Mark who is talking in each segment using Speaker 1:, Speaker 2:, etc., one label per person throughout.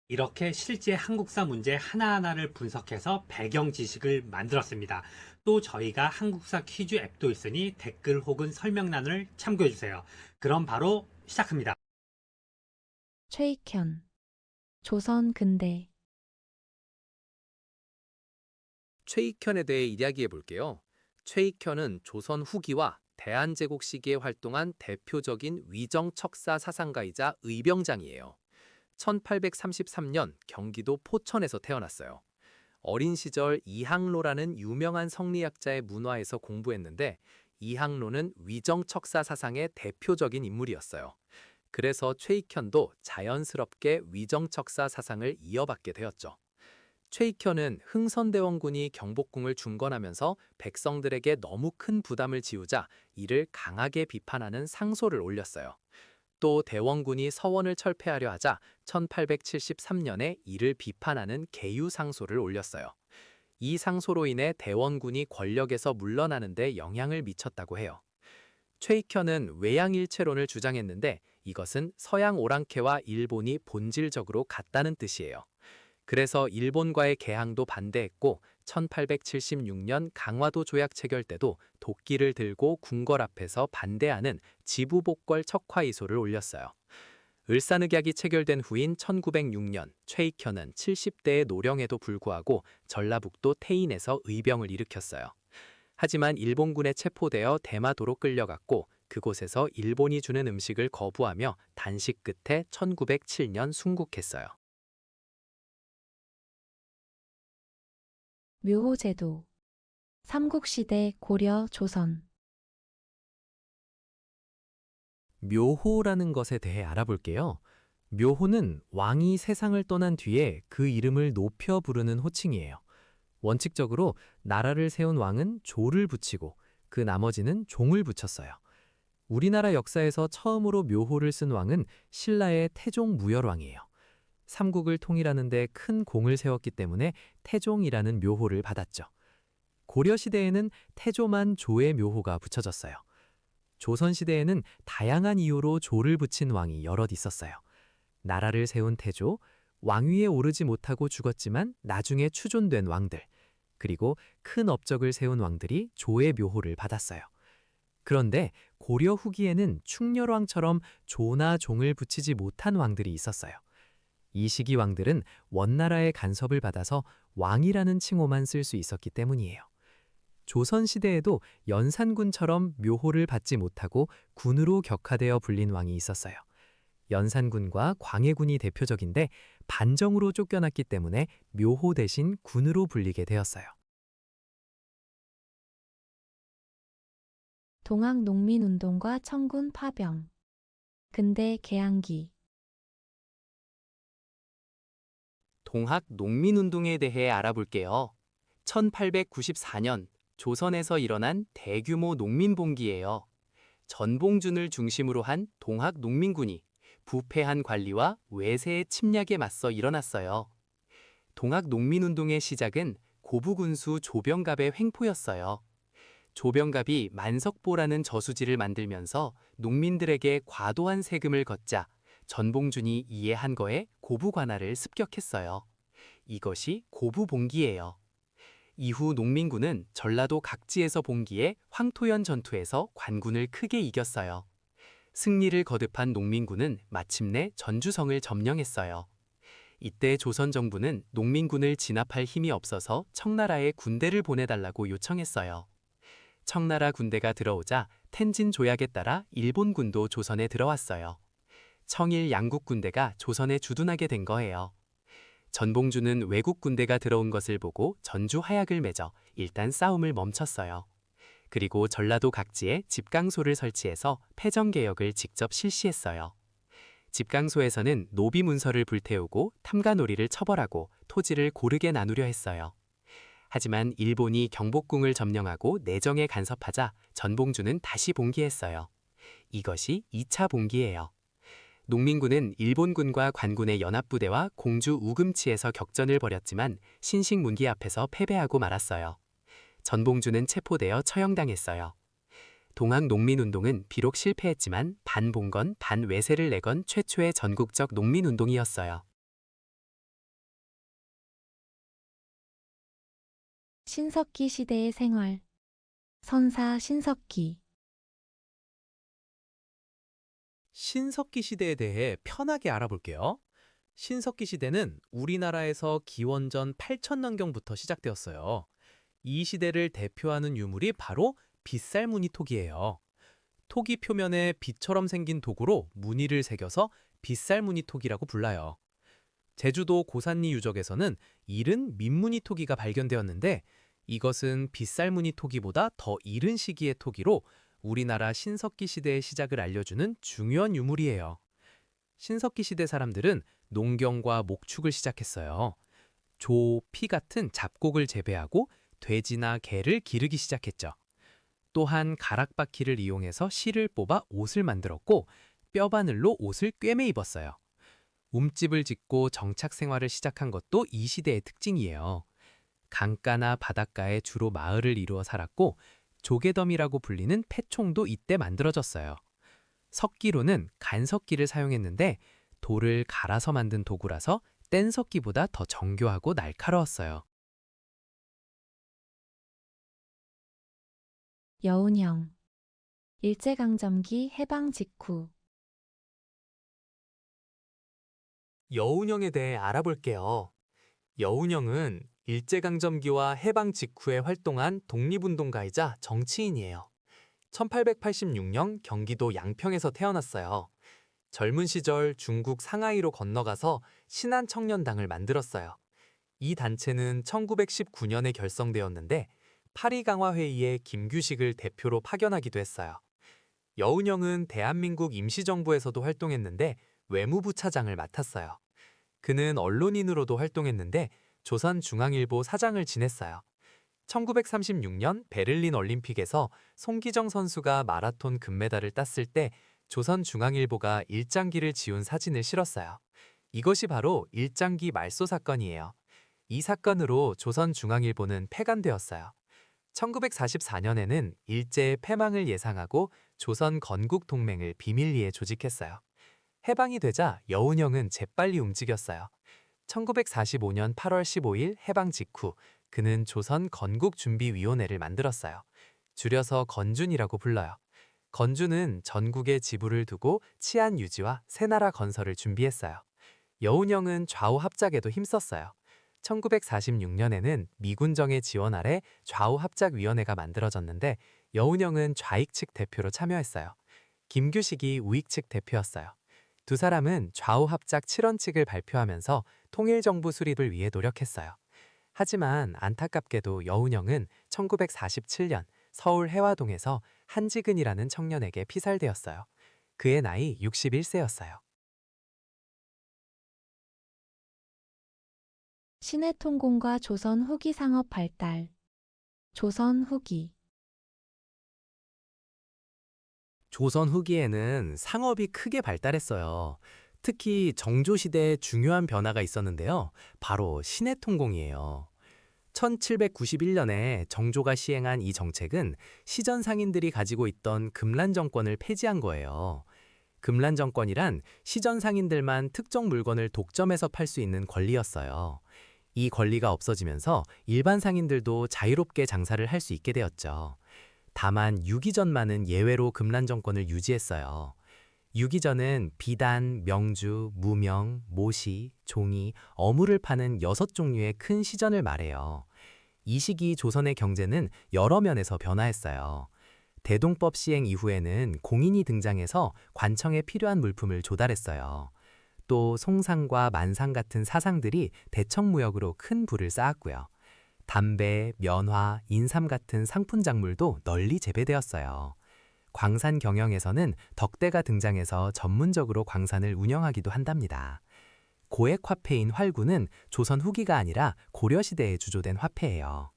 Speaker 1: 이렇게 실제 한국사 문제 하나하나를 분석해서 배경 지식을 만들었습니다. 또 저희가 한국사 퀴즈 앱도 있으니 댓글 혹은 설명란을 참고해 주세요. 그럼 바로 시작합니다.
Speaker 2: 최익현, 조선 근대,
Speaker 3: 최익현에 대해 이야기해 볼게요. 최익현은 조선 후기와 대한제국 시기에 활동한 대표적인 위정척사 사상가이자 의병장이에요. 1833년 경기도 포천에서 태어났어요. 어린 시절 이항로라는 유명한 성리학자의 문화에서 공부했는데 이항로는 위정척사 사상의 대표적인 인물이었어요. 그래서 최익현도 자연스럽게 위정척사 사상을 이어받게 되었죠. 최익현은 흥선대원군이 경복궁을 중건하면서 백성들에게 너무 큰 부담을 지우자 이를 강하게 비판하는 상소를 올렸어요. 또 대원군이 서원을 철폐하려 하자 1873년에 이를 비판하는 계유상소를 올렸어요. 이 상소로 인해 대원군이 권력에서 물러나는 데 영향을 미쳤다고 해요. 최익현은 외양일체론을 주장했는데 이것은 서양 오랑캐와 일본이 본질적으로 같다는 뜻이에요. 그래서 일본과의 개항도 반대했고 1876년 강화도 조약 체결 때도 도끼를 들고 궁궐 앞에서 반대하는 지부복궐 척화이소를 올렸어요. 을사늑약이 체결된 후인 1906년 최익현은 70대의 노령에도 불구하고 전라북도 태인에서 의병을 일으켰어요. 하지만 일본군에 체포되어 대마도로 끌려갔고 그곳에서 일본이 주는 음식을 거부하며 단식 끝에 1907년 순국했어요.
Speaker 2: 묘호제도, 삼국시대 고려 조선,
Speaker 3: 묘호라는 것에 대해 알아볼게요. 묘호는 왕이 세상을 떠난 뒤에 그 이름을 높여 부르는 호칭이에요. 원칙적으로 나라를 세운 왕은 조를 붙이고 그 나머지는 종을 붙였어요. 우리나라 역사에서 처음으로 묘호를 쓴 왕은 신라의 태종 무열왕이에요. 삼국을 통일하는 데 큰 공을 세웠기 때문에 태종이라는 묘호를 받았죠. 고려시대에는 태조만 조의 묘호가 붙여졌어요. 조선시대에는 다양한 이유로 조를 붙인 왕이 여럿 있었어요. 나라를 세운 태조, 왕위에 오르지 못하고 죽었지만 나중에 추존된 왕들, 그리고 큰 업적을 세운 왕들이 조의 묘호를 받았어요. 그런데 고려 후기에는 충렬왕처럼 조나 종을 붙이지 못한 왕들이 있었어요. 이 시기 왕들은 원나라의 간섭을 받아서 왕이라는 칭호만 쓸 수 있었기 때문이에요. 조선시대에도 연산군처럼 묘호를 받지 못하고 군으로 격화되어 불린 왕이 있었어요. 연산군과 광해군이 대표적인데 반정으로 쫓겨났기 때문에 묘호 대신 군으로 불리게 되었어요.
Speaker 2: 동학농민운동과 청군 파병, 근대 개항기,
Speaker 3: 동학 농민운동에 대해 알아볼게요. 1894년 조선에서 일어난 대규모 농민봉기예요. 전봉준을 중심으로 한 동학 농민군이 부패한 관리와 외세의 침략에 맞서 일어났어요. 동학 농민운동의 시작은 고부군수 조병갑의 횡포였어요. 조병갑이 만석보라는 저수지를 만들면서 농민들에게 과도한 세금을 걷자 전봉준이 이에 한 거에 고부 관할을 습격했어요. 이것이 고부봉기예요. 이후 농민군은 전라도 각지에서 봉기해 황토연 전투에서 관군을 크게 이겼어요. 승리를 거듭한 농민군은 마침내 전주성을 점령했어요. 이때 조선 정부는 농민군을 진압할 힘이 없어서 청나라에 군대를 보내달라고 요청했어요. 청나라 군대가 들어오자 텐진 조약에 따라 일본군도 조선에 들어왔어요. 청일 양국 군대가 조선에 주둔하게 된 거예요. 전봉주는 외국 군대가 들어온 것을 보고 전주 하약을 맺어 일단 싸움을 멈췄어요. 그리고 전라도 각지에 집강소를 설치해서 패정개혁을 직접 실시했어요. 집강소에서는 노비 문서를 불태우고 탐관오리를 처벌하고 토지를 고르게 나누려 했어요. 하지만 일본이 경복궁을 점령하고 내정에 간섭하자 전봉주는 다시 봉기했어요. 이것이 2차 봉기예요. 농민군은 일본군과 관군의 연합부대와 공주 우금치에서 격전을 벌였지만 신식문기 앞에서 패배하고 말았어요. 전봉주는 체포되어 처형당했어요. 동학농민운동은 비록 실패했지만 반봉건 반외세를 내건 최초의 전국적 농민운동이었어요.
Speaker 2: 신석기 시대의 생활. 선사 신석기.
Speaker 3: 신석기 시대에 대해 편하게 알아볼게요. 신석기 시대는 우리나라에서 기원전 8000년경부터 시작되었어요. 이 시대를 대표하는 유물이 바로 빗살무늬 톡이에요. 톡이 표면에 빛처럼 생긴 도구로 무늬를 새겨서 빗살무늬 톡이라고 불러요. 제주도 고산리 유적에서는 이른 민무늬 토기가 발견되었는데 이것은 빗살무늬 토기보다 더 이른 시기의 토기로 우리나라 신석기 시대의 시작을 알려주는 중요한 유물이에요. 신석기 시대 사람들은 농경과 목축을 시작했어요. 조, 피 같은 잡곡을 재배하고 돼지나 개를 기르기 시작했죠. 또한 가락바퀴를 이용해서 실을 뽑아 옷을 만들었고 뼈바늘로 옷을 꿰매 입었어요. 움집을 짓고 정착 생활을 시작한 것도 이 시대의 특징이에요. 강가나 바닷가에 주로 마을을 이루어 살았고 조개더미라고 불리는 패총도 이때 만들어졌어요. 석기로는 간석기를 사용했는데 돌을 갈아서 만든 도구라서 뗀석기보다 더 정교하고 날카로웠어요.
Speaker 2: 여운형. 일제강점기 해방 직후.
Speaker 3: 여운형에 대해 알아볼게요. 여운형은 일제강점기와 해방 직후에 활동한 독립운동가이자 정치인이에요. 1886년 경기도 양평에서 태어났어요. 젊은 시절 중국 상하이로 건너가서 신한청년당을 만들었어요. 이 단체는 1919년에 결성되었는데 파리강화회의에 김규식을 대표로 파견하기도 했어요. 여운형은 대한민국 임시정부에서도 활동했는데 외무부 차장을 맡았어요. 그는 언론인으로도 활동했는데 조선중앙일보 사장을 지냈어요. 1936년 베를린 올림픽에서 송기정 선수가 마라톤 금메달을 땄을 때 조선중앙일보가 일장기를 지운 사진을 실었어요. 이것이 바로 일장기 말소 사건이에요. 이 사건으로 조선중앙일보는 폐간되었어요. 1944년에는 일제의 패망을 예상하고 조선 건국동맹을 비밀리에 조직했어요. 해방이 되자 여운형은 재빨리 움직였어요. 1945년 8월 15일 해방 직후 그는 조선 건국준비위원회를 만들었어요. 줄여서 건준이라고 불러요. 건준은 전국에 지부를 두고 치안 유지와 새나라 건설을 준비했어요. 여운형은 좌우 합작에도 힘썼어요. 1946년에는 미군정의 지원 아래 좌우합작위원회가 만들어졌는데 여운형은 좌익 측 대표로 참여했어요. 김규식이 우익 측 대표였어요. 두 사람은 좌우합작 7원칙을 발표하면서 통일정부 수립을 위해 노력했어요. 하지만 안타깝게도 여운형은 1947년 서울 해화동에서 한지근이라는 청년에게 피살되었어요. 그의 나이 61세였어요.
Speaker 2: 신해통공과 조선 후기 상업 발달. 조선 후기.
Speaker 3: 조선 후기에는 상업이 크게 발달했어요. 특히 정조시대에 중요한 변화가 있었는데요. 바로 신해통공이에요. 1791년에 정조가 시행한 이 정책은 시전 상인들이 가지고 있던 금란 정권을 폐지한 거예요. 금란 정권이란 시전 상인들만 특정 물건을 독점해서 팔 수 있는 권리였어요. 이 권리가 없어지면서 일반 상인들도 자유롭게 장사를 할 수 있게 되었죠. 다만 유기전만은 예외로 금란 정권을 유지했어요. 유기전은 비단, 명주, 무명, 모시, 종이, 어물을 파는 6종류의 큰 시전을 말해요. 이 시기 조선의 경제는 여러 면에서 변화했어요. 대동법 시행 이후에는 공인이 등장해서 관청에 필요한 물품을 조달했어요. 또 송상과 만상 같은 사상들이 대청무역으로 큰 부를 쌓았고요. 담배, 면화, 인삼 같은 상품 작물도 널리 재배되었어요. 광산 경영에서는 덕대가 등장해서 전문적으로 광산을 운영하기도 한답니다. 고액 화폐인 활구는 조선 후기가 아니라 고려시대에 주조된 화폐예요.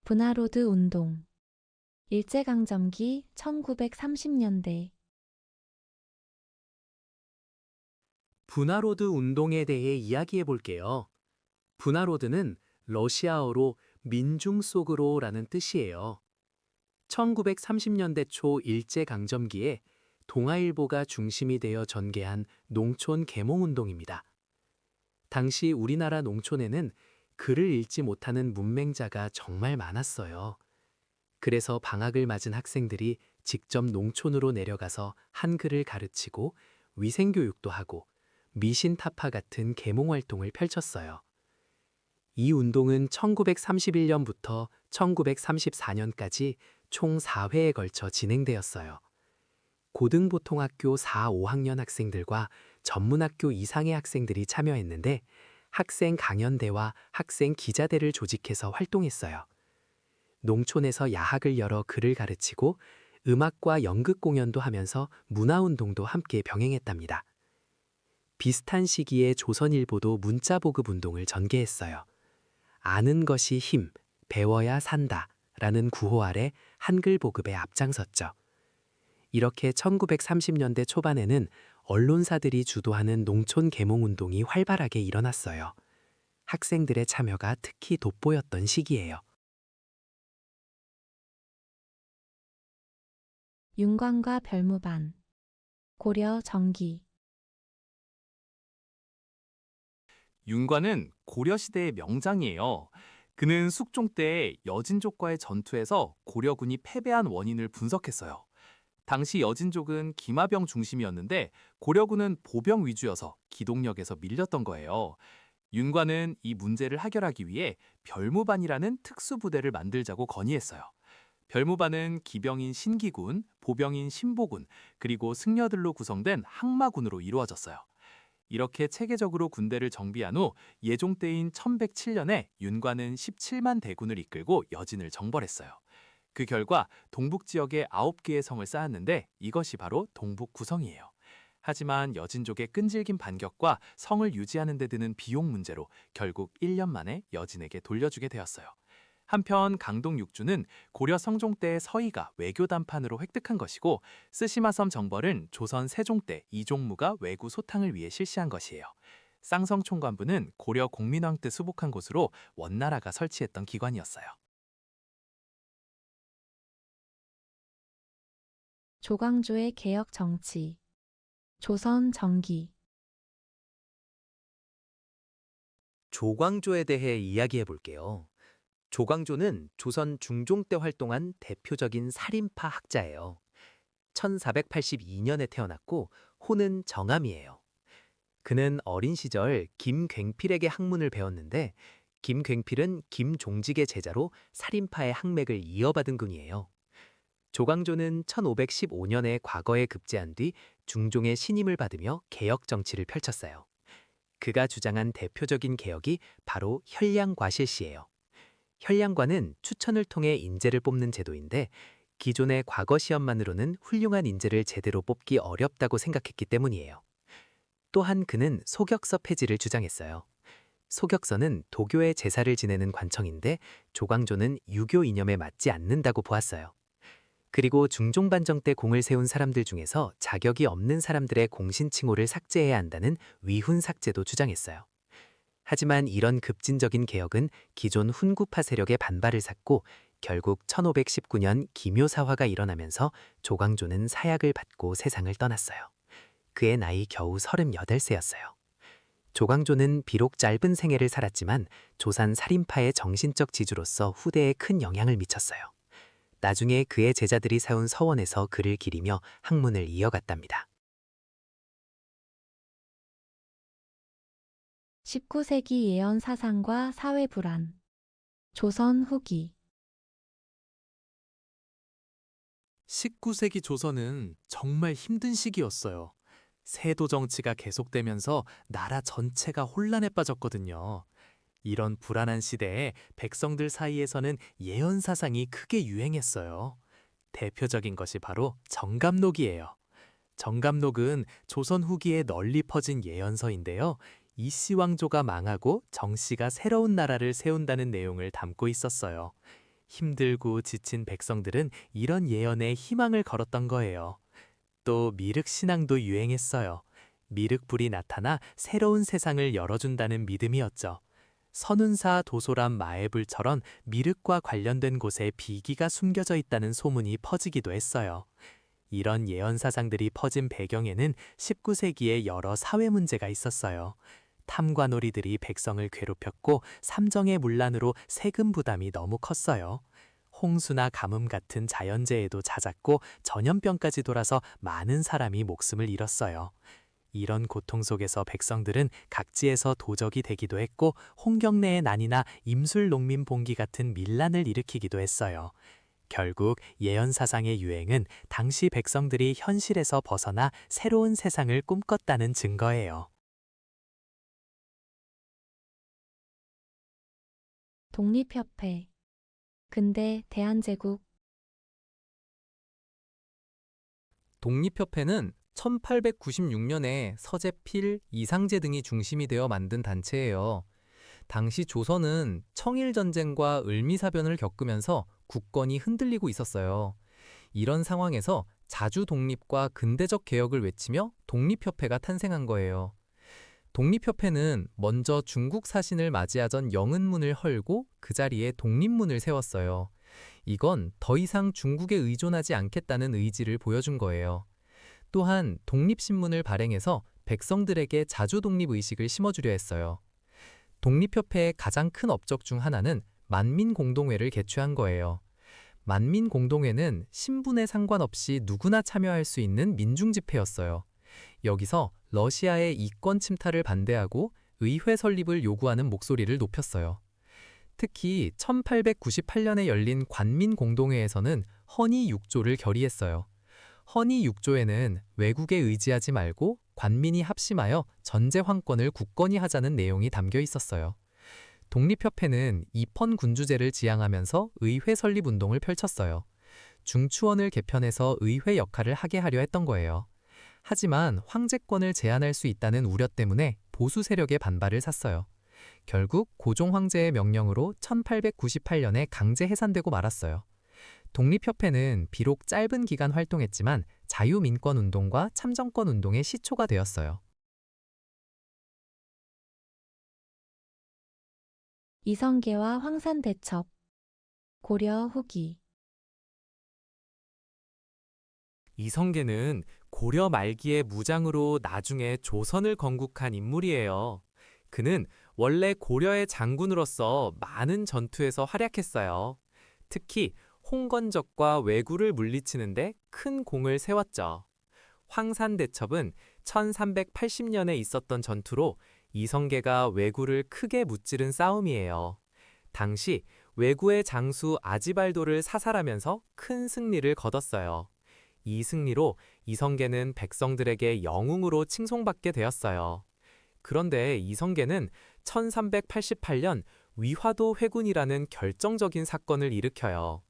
Speaker 2: 분화로드 운동. 일제강점기 1930년대.
Speaker 3: 분화로드 운동에 대해 이야기해 볼게요. 분화로드는 러시아어로 민중 속으로라는 뜻이에요. 1930년대 초 일제강점기에 동아일보가 중심이 되어 전개한 농촌 계몽운동입니다. 당시 우리나라 농촌에는 글을 읽지 못하는 문맹자가 정말 많았어요. 그래서 방학을 맞은 학생들이 직접 농촌으로 내려가서 한글을 가르치고 위생교육도 하고 미신타파 같은 계몽활동을 펼쳤어요. 이 운동은 1931년부터 1934년까지 총 4회에 걸쳐 진행되었어요. 고등보통학교 4, 5학년 학생들과 전문학교 이상의 학생들이 참여했는데 학생 강연대와 학생 기자대를 조직해서 활동했어요. 농촌에서 야학을 열어 글을 가르치고 음악과 연극 공연도 하면서 문화운동도 함께 병행했답니다. 비슷한 시기에 조선일보도 문자보급 운동을 전개했어요. 아는 것이 힘, 배워야 산다 라는 구호 아래 한글 보급에 앞장섰죠. 이렇게 1930년대 초반에는 언론사들이 주도하는 농촌 계몽운동이 활발하게 일어났어요. 학생들의 참여가 특히 돋보였던 시기예요.
Speaker 2: 윤관과 별무반. 고려 정기.
Speaker 4: 윤관은 고려시대의 명장이에요. 그는 숙종 때 여진족과의 전투에서 고려군이 패배한 원인을 분석했어요. 당시 여진족은 기마병 중심이었는데 고려군은 보병 위주여서 기동력에서 밀렸던 거예요. 윤관은 이 문제를 해결하기 위해 별무반이라는 특수부대를 만들자고 건의했어요. 별무반은 기병인 신기군, 보병인 신보군, 그리고 승려들로 구성된 항마군으로 이루어졌어요. 이렇게 체계적으로 군대를 정비한 후 예종 때인 1107년에 윤관은 17만 대군을 이끌고 여진을 정벌했어요. 그 결과 동북 지역에 9개의 성을 쌓았는데 이것이 바로 동북구성이에요. 하지만 여진족의 끈질긴 반격과 성을 유지하는 데 드는 비용 문제로 결국 1년 만에 여진에게 돌려주게 되었어요. 한편 강동 육주는 고려 성종 때 서희가 외교 담판으로 획득한 것이고 쓰시마섬 정벌은 조선 세종 때 이종무가 외구 소탕을 위해 실시한 것이에요. 쌍성 총관부는 고려 공민왕 때 수복한 곳으로 원나라가 설치했던 기관이었어요.
Speaker 2: 조광조의 개혁 정치. 조선 정기.
Speaker 3: 조광조에 대해 이야기해 볼게요. 조광조는 조선 중종 때 활동한 대표적인 살인파 학자예요. 1482년에 태어났고 호는 정암이에요. 그는 어린 시절 김굉필에게 학문을 배웠는데 김굉필은 김종직의 제자로 살인파의 학맥을 이어받은 분이에요. 조광조는 1515년에 과거에 급제한 뒤 중종의 신임을 받으며 개혁 정치를 펼쳤어요. 그가 주장한 대표적인 개혁이 바로 혈량과실시예요. 혈량과는 추천을 통해 인재를 뽑는 제도인데 기존의 과거 시험만으로는 훌륭한 인재를 제대로 뽑기 어렵다고 생각했기 때문이에요. 또한 그는 소격서 폐지를 주장했어요. 소격서는 도교의 제사를 지내는 관청인데 조광조는 유교 이념에 맞지 않는다고 보았어요. 그리고 중종반정 때 공을 세운 사람들 중에서 자격이 없는 사람들의 공신칭호를 삭제해야 한다는 위훈 삭제도 주장했어요. 하지만 이런 급진적인 개혁은 기존 훈구파 세력의 반발을 샀고 결국 1519년 기묘사화가 일어나면서 조광조는 사약을 받고 세상을 떠났어요. 그의 나이 겨우 38세였어요. 조광조는 비록 짧은 생애를 살았지만 조산 살인파의 정신적 지주로서 후대에 큰 영향을 미쳤어요. 나중에 그의 제자들이 세운 서원에서 글을 기리며 학문을 이어갔답니다.
Speaker 2: 19세기 예언 사상과 사회 불안. 조선 후기.
Speaker 4: 19세기 조선은 정말 힘든 시기였어요. 세도 정치가 계속되면서 나라 전체가 혼란에 빠졌거든요. 이런 불안한 시대에 백성들 사이에서는 예언 사상이 크게 유행했어요. 대표적인 것이 바로 정감록이에요. 정감록은 조선 후기에 널리 퍼진 예언서인데요. 이씨 왕조가 망하고 정씨가 새로운 나라를 세운다는 내용을 담고 있었어요. 힘들고 지친 백성들은 이런 예언에 희망을 걸었던 거예요. 또 미륵신앙도 유행했어요. 미륵불이 나타나 새로운 세상을 열어준다는 믿음이었죠. 선운사 도소람 마애불처럼 미륵과 관련된 곳에 비기가 숨겨져 있다는 소문이 퍼지기도 했어요. 이런 예언 사상들이 퍼진 배경에는 19세기에 여러 사회 문제가 있었어요.
Speaker 5: 탐관오리들이 백성을 괴롭혔고 삼정의 문란으로 세금 부담이 너무 컸어요. 홍수나 가뭄 같은 자연재해도 잦았고 전염병까지 돌아서 많은 사람이 목숨을 잃었어요. 이런 고통 속에서 백성들은 각지에서 도적이 되기도 했고 홍경래의 난이나 임술 농민 봉기 같은 밀란을 일으키기도 했어요. 결국 예언사상의 유행은 당시 백성들이 현실에서 벗어나 새로운 세상을 꿈꿨다는 증거예요.
Speaker 2: 독립협회. 근대 대한제국.
Speaker 3: 독립협회는 1896년에 서재필, 이상제 등이 중심이 되어 만든 단체예요. 당시 조선은 청일전쟁과 을미사변을 겪으면서 국권이 흔들리고 있었어요. 이런 상황에서 자주 독립과 근대적 개혁을 외치며 독립협회가 탄생한 거예요. 독립협회는 먼저 중국 사신을 맞이하던 영은문을 헐고 그 자리에 독립문을 세웠어요. 이건 더 이상 중국에 의존하지 않겠다는 의지를 보여준 거예요. 또한 독립신문을 발행해서 백성들에게 자주 독립의식을 심어주려 했어요. 독립협회의 가장 큰 업적 중 하나는 만민공동회를 개최한 거예요. 만민공동회는 신분에 상관없이 누구나 참여할 수 있는 민중집회였어요. 여기서 러시아의 이권 침탈을 반대하고 의회 설립을 요구하는 목소리를 높였어요. 특히 1898년에 열린 관민공동회에서는 헌의 6조를 결의했어요. 헌의 6조에는 외국에 의지하지 말고 관민이 합심하여 전제 황권을 굳건히 하자는 내용이 담겨 있었어요. 독립협회는 입헌 군주제를 지향하면서 의회 설립 운동을 펼쳤어요. 중추원을 개편해서 의회 역할을 하게 하려 했던 거예요. 하지만 황제권을 제한할 수 있다는 우려 때문에 보수 세력의 반발을 샀어요. 결국 고종 황제의 명령으로 1898년에 강제 해산되고 말았어요. 독립협회는 비록 짧은 기간 활동했지만 자유민권운동과 참정권운동의 시초가 되었어요.
Speaker 2: 이성계와 황산대첩. 고려 후기.
Speaker 3: 이성계는 고려 말기의 무장으로 나중에 조선을 건국한 인물이에요. 그는 원래 고려의 장군으로서 많은 전투에서 활약했어요. 특히 홍건적과 왜구를 물리치는데 큰 공을 세웠죠. 황산대첩은 1380년에 있었던 전투로 이성계가 왜구를 크게 무찌른 싸움이에요. 당시 왜구의 장수 아지발도를 사살하면서 큰 승리를 거뒀어요. 이 승리로 이성계는 백성들에게 영웅으로 칭송받게 되었어요. 그런데 이성계는 1388년 위화도 회군이라는 결정적인 사건을 일으켜요.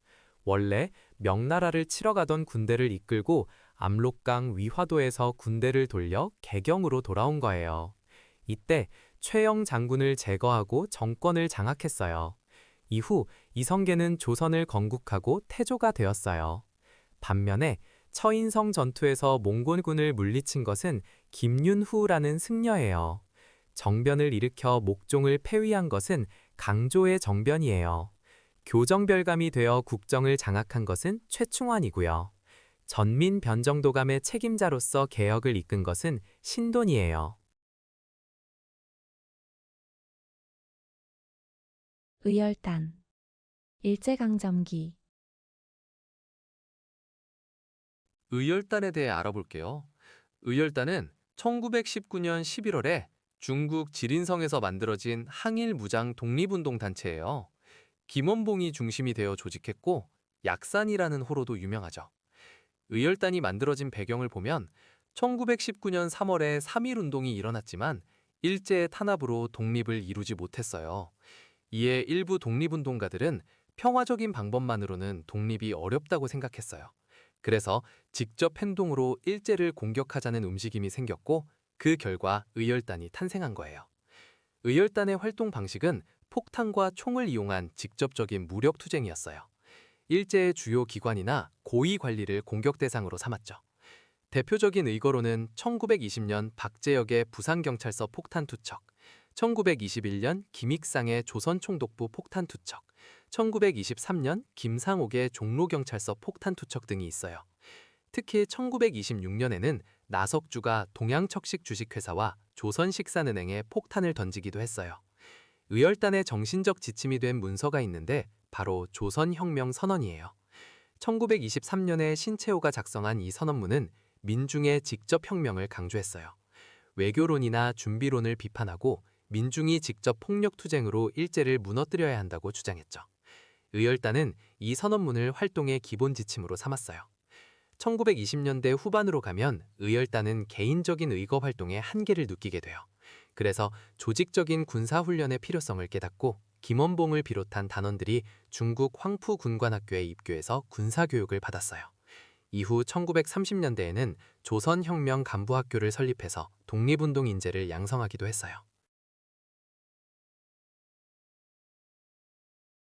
Speaker 3: 원래 명나라를 치러 가던 군대를 이끌고 압록강 위화도에서 군대를 돌려 개경으로 돌아온 거예요. 이때 최영 장군을 제거하고 정권을 장악했어요. 이후 이성계는 조선을 건국하고 태조가 되었어요. 반면에 처인성 전투에서 몽골군을 물리친 것은 김윤후라는 승려예요. 정변을 일으켜 목종을 폐위한 것은 강조의 정변이에요. 교정별감이 되어 국정을 장악한 것은 최충원이고요. 전민 변정도감의 책임자로서 개혁을 이끈 것은 신돈이에요.
Speaker 2: 의열단. 일제강점기.
Speaker 6: 의열단에 대해 알아볼게요. 의열단은 1919년 11월에 중국 지린성에서 만들어진 항일 무장 독립운동 단체예요. 김원봉이 중심이 되어 조직했고 약산이라는 호로도 유명하죠. 의열단이 만들어진 배경을 보면 1919년 3월에 3.1운동이 일어났지만 일제의 탄압으로 독립을 이루지 못했어요. 이에 일부 독립운동가들은 평화적인 방법만으로는 독립이 어렵다고 생각했어요. 그래서 직접 행동으로 일제를 공격하자는 움직임이 생겼고 그 결과 의열단이 탄생한 거예요. 의열단의 활동 방식은 폭탄과 총을 이용한 직접적인 무력 투쟁이었어요. 일제의 주요 기관이나 고위 관리를 공격 대상으로 삼았죠. 대표적인 의거로는 1920년 박재혁의 부산경찰서 폭탄 투척, 1921년 김익상의 조선총독부 폭탄 투척, 1923년 김상옥의 종로경찰서 폭탄 투척 등이 있어요. 특히 1926년에는 나석주가 동양척식 주식회사와
Speaker 5: 조선 식산은행에 폭탄을 던지기도 했어요. 의열단의 정신적 지침이 된 문서가 있는데 바로 조선혁명 선언이에요. 1923년에 신채호가 작성한 이 선언문은 민중의 직접 혁명을 강조했어요. 외교론이나 준비론을 비판하고 민중이 직접 폭력투쟁으로 일제를 무너뜨려야 한다고 주장했죠. 의열단은 이 선언문을 활동의 기본 지침으로 삼았어요. 1920년대 후반으로 가면 의열단은 개인적인 의거 활동의 한계를 느끼게 돼요. 그래서 조직적인 군사훈련의 필요성을 깨닫고 김원봉을 비롯한 단원들이 중국 황푸군관학교에 입교해서 군사교육을 받았어요. 이후 1930년대에는 조선혁명 간부학교를 설립해서 독립운동 인재를 양성하기도 했어요.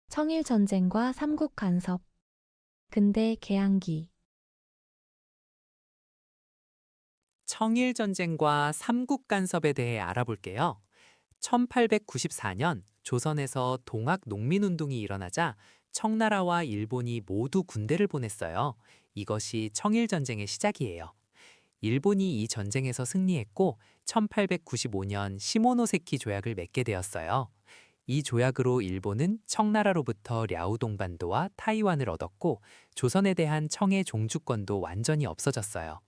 Speaker 2: 청일전쟁과 삼국 간섭. 근대 개항기.
Speaker 5: 청일전쟁과 삼국 간섭에 대해 알아볼게요. 1894년 조선에서 동학 농민운동이 일어나자 청나라와 일본이 모두 군대를 보냈어요. 이것이 청일전쟁의 시작이에요. 일본이 이 전쟁에서 승리했고 1895년 시모노세키 조약을 맺게 되었어요. 이 조약으로 일본은 청나라로부터 랴오동반도와 타이완을 얻었고 조선에 대한 청의 종주권도 완전히 없어졌어요.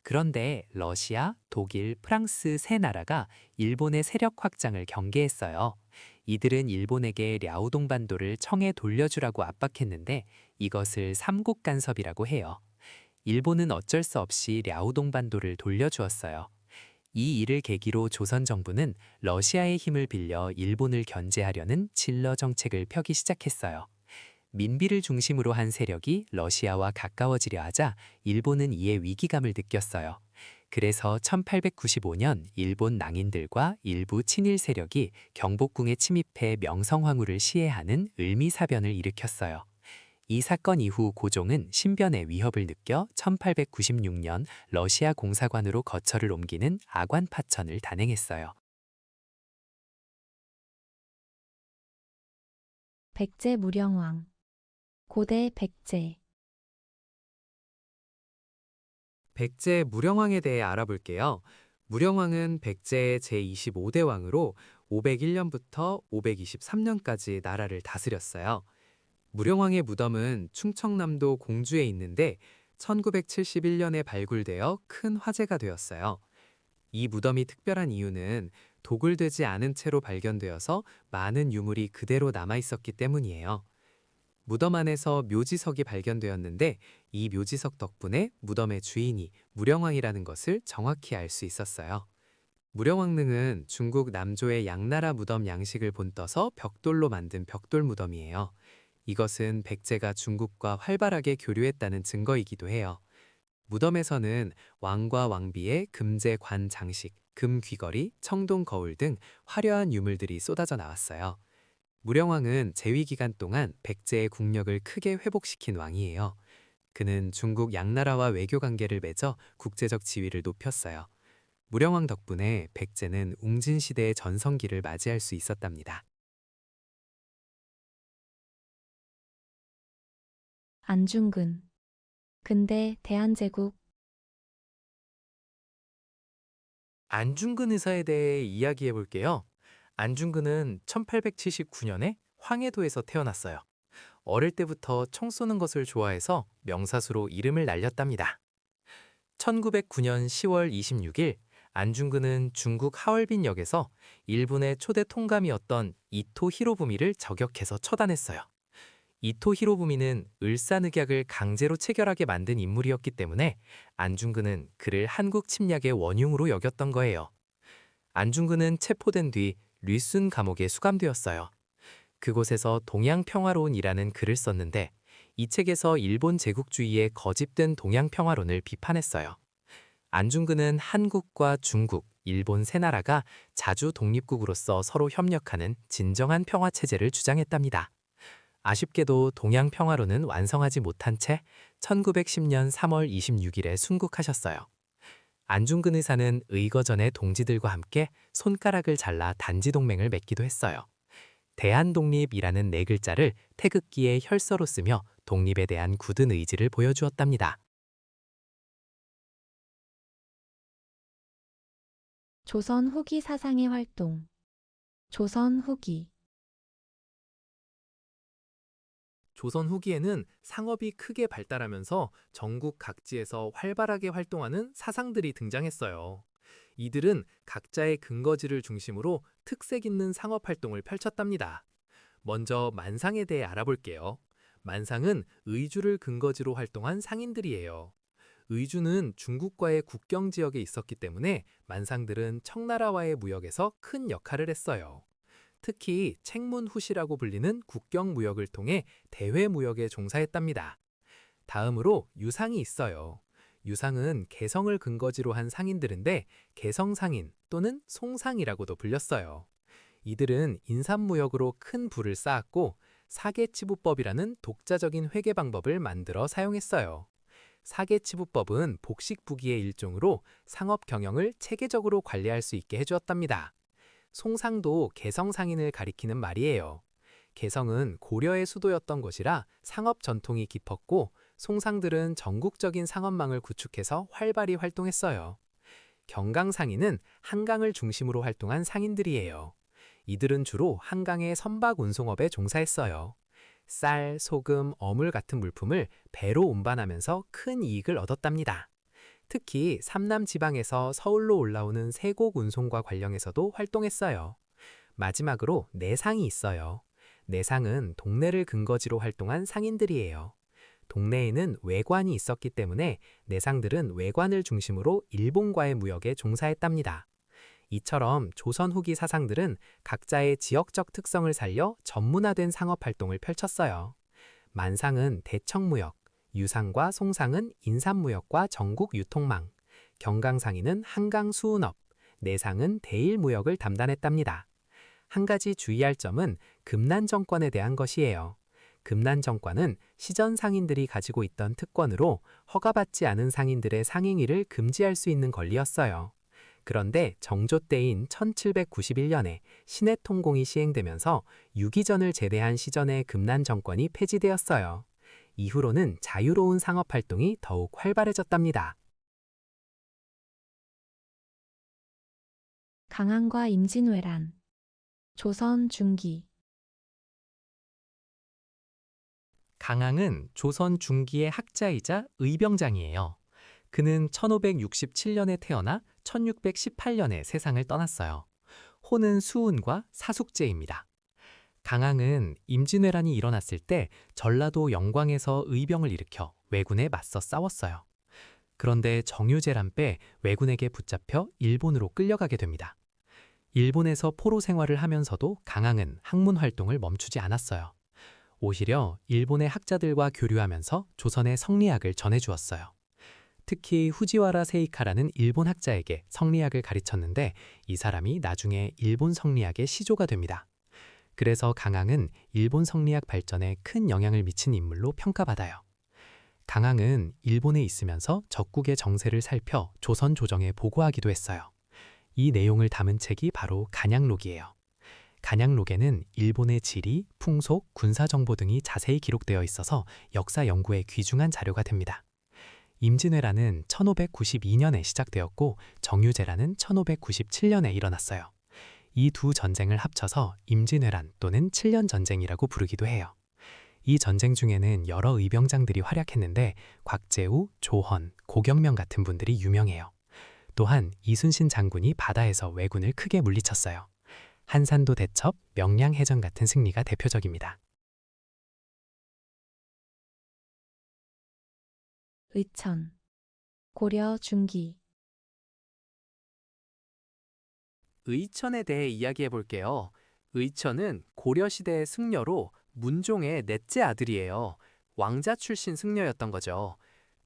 Speaker 5: 그런데 러시아, 독일, 프랑스 세 나라가 일본의 세력 확장을 경계했어요. 이들은 일본에게 랴오동반도를 청에 돌려주라고 압박했는데 이것을 삼국 간섭이라고 해요. 일본은 어쩔 수 없이 랴오동반도를 돌려주었어요. 이 일을 계기로 조선 정부는 러시아의 힘을 빌려 일본을 견제하려는 진러 정책을 펴기 시작했어요. 민비를 중심으로 한 세력이 러시아와 가까워지려 하자 일본은 이에 위기감을 느꼈어요. 그래서 1895년 일본 낭인들과 일부 친일 세력이 경복궁에 침입해 명성황후를 시해하는 을미사변을 일으켰어요. 이 사건 이후 고종은 신변의 위협을 느껴 1896년 러시아 공사관으로 거처를 옮기는 아관파천을 단행했어요.
Speaker 2: 백제 무령왕. 고대 백제.
Speaker 3: 백제 무령왕에 대해 알아볼게요. 무령왕은 백제의 제25대 왕으로 501년부터 523년까지 나라를 다스렸어요. 무령왕의 무덤은 충청남도 공주에 있는데 1971년에 발굴되어 큰 화제가 되었어요. 이 무덤이 특별한 이유는 도굴되지 않은 채로 발견되어서 많은 유물이 그대로 남아 있었기 때문이에요. 무덤 안에서 묘지석이 발견되었는데 이 묘지석 덕분에 무덤의 주인이 무령왕이라는 것을 정확히 알 수 있었어요. 무령왕릉은 중국 남조의 양나라 무덤 양식을 본떠서 벽돌로 만든 벽돌 무덤이에요. 이것은 백제가 중국과 활발하게 교류했다는 증거이기도 해요. 무덤에서는 왕과 왕비의 금제 관 장식, 금 귀걸이, 청동 거울 등 화려한 유물들이 쏟아져 나왔어요. 무령왕은 재위 기간 동안 백제의 국력을 크게 회복시킨 왕이에요. 그는 중국 양나라와 외교 관계를 맺어 국제적 지위를 높였어요. 무령왕 덕분에 백제는 웅진 시대의 전성기를 맞이할 수 있었답니다.
Speaker 2: 안중근. 근대 대한제국.
Speaker 5: 안중근 의사에 대해 이야기해 볼게요. 안중근은 1879년에 황해도에서 태어났어요. 어릴 때부터 총 쏘는 것을 좋아해서 명사수로 이름을 날렸답니다. 1909년 10월 26일 안중근은 중국 하얼빈역에서 일본의 초대 통감이었던 이토 히로부미를 저격해서 처단했어요. 이토 히로부미는 을사늑약을 강제로 체결하게 만든 인물이었기 때문에 안중근은 그를 한국 침략의 원흉으로 여겼던 거예요. 안중근은 체포된 뒤 류순 감옥에 수감되었어요. 그곳에서 동양평화론이라는 글을 썼는데 이 책에서 일본 제국주의의 거짓된 동양평화론을 비판했어요. 안중근은 한국과 중국, 일본 세 나라가 자주 독립국으로서 서로 협력하는 진정한 평화체제를 주장했답니다. 아쉽게도 동양평화론은 완성하지 못한 채 1910년 3월 26일에 순국하셨어요. 안중근 의사는 의거 전에 동지들과 함께 손가락을 잘라 단지동맹을 맺기도 했어요. 대한독립이라는 네 글자를 태극기의 혈서로 쓰며 독립에 대한 굳은 의지를 보여주었답니다.
Speaker 2: 조선 후기 사상의 활동. 조선 후기.
Speaker 3: 조선 후기에는 상업이 크게 발달하면서 전국 각지에서 활발하게 활동하는 사상들이 등장했어요. 이들은 각자의 근거지를 중심으로 특색 있는 상업 활동을 펼쳤답니다. 먼저 만상에 대해 알아볼게요. 만상은 의주를 근거지로 활동한 상인들이에요. 의주는 중국과의 국경 지역에 있었기 때문에 만상들은 청나라와의 무역에서 큰 역할을 했어요. 특히 책문후시라고 불리는 국경 무역을 통해 대외 무역에 종사했답니다. 다음으로 유상이 있어요. 유상은 개성을 근거지로 한 상인들인데 개성상인 또는 송상이라고도 불렸어요. 이들은 인삼무역으로 큰 부를 쌓았고 사계치부법이라는 독자적인 회계 방법을 만들어 사용했어요. 사계치부법은 복식부기의 일종으로 상업 경영을 체계적으로 관리할 수 있게 해주었답니다. 송상도 개성상인을 가리키는 말이에요. 개성은 고려의 수도였던 곳이라 상업 전통이 깊었고 송상들은 전국적인 상업망을 구축해서 활발히 활동했어요. 경강상인은 한강을 중심으로 활동한 상인들이에요. 이들은 주로 한강의 선박 운송업에 종사했어요. 쌀, 소금, 어물 같은 물품을 배로 운반하면서 큰 이익을 얻었답니다. 특히 삼남 지방에서 서울로 올라오는 세곡 운송과 관련해서도 활동했어요. 마지막으로 내상이 있어요. 내상은 동네를 근거지로 활동한 상인들이에요. 동네에는 외관이 있었기 때문에 내상들은 외관을 중심으로 일본과의 무역에 종사했답니다. 이처럼 조선 후기 사상들은 각자의 지역적 특성을 살려 전문화된 상업 활동을 펼쳤어요. 만상은 대청무역, 유상과 송상은 인삼무역과 전국 유통망, 경강상인은 한강 수운업, 내상은 대일무역을 담당했답니다. 한 가지 주의할 점은 금난정권에 대한 것이에요. 금난정권은 시전 상인들이 가지고 있던 특권으로 허가받지 않은 상인들의 상행위를 금지할 수 있는 권리였어요. 그런데 정조 때인 1791년에 신해통공이 시행되면서 유기전을 제대한 시전의 금난정권이 폐지되었어요. 이후로는 자유로운 상업활동이 더욱 활발해졌답니다.
Speaker 2: 강한과 임진왜란. 조선 중기.
Speaker 3: 강항은 조선 중기의 학자이자 의병장이에요. 그는 1567년에 태어나 1618년에 세상을 떠났어요. 호는 수운과 사숙제입니다. 강항은 임진왜란이 일어났을 때 전라도 영광에서 의병을 일으켜 왜군에 맞서 싸웠어요. 그런데 정유재란 때 왜군에게 붙잡혀 일본으로 끌려가게 됩니다. 일본에서 포로 생활을 하면서도 강항은 학문 활동을 멈추지 않았어요. 오히려 일본의 학자들과 교류하면서 조선의 성리학을 전해주었어요. 특히 후지와라 세이카라는 일본 학자에게 성리학을 가르쳤는데 이 사람이 나중에 일본 성리학의 시조가 됩니다. 그래서 강항은 일본 성리학 발전에 큰 영향을 미친 인물로 평가받아요. 강항은 일본에 있으면서 적국의 정세를 살펴 조선 조정에 보고하기도 했어요. 이 내용을 담은 책이 바로 간양록이에요. 간양록에는 일본의 지리, 풍속, 군사정보 등이 자세히 기록되어 있어서 역사 연구에 귀중한 자료가 됩니다. 임진왜란은 1592년에 시작되었고 정유재란은 1597년에 일어났어요. 이 두 전쟁을 합쳐서 임진왜란 또는 7년 전쟁이라고 부르기도 해요. 이 전쟁 중에는 여러 의병장들이 활약했는데 곽재우, 조헌, 고경명 같은 분들이 유명해요. 또한 이순신 장군이 바다에서 왜군을 크게 물리쳤어요. 한산도 대첩, 명량해전 같은 승리가 대표적입니다.
Speaker 2: 의천. 고려 중기.
Speaker 5: 의천에 대해 이야기해 볼게요. 의천은 고려시대의 승려로 문종의 넷째 아들이에요. 왕자 출신 승려였던 거죠.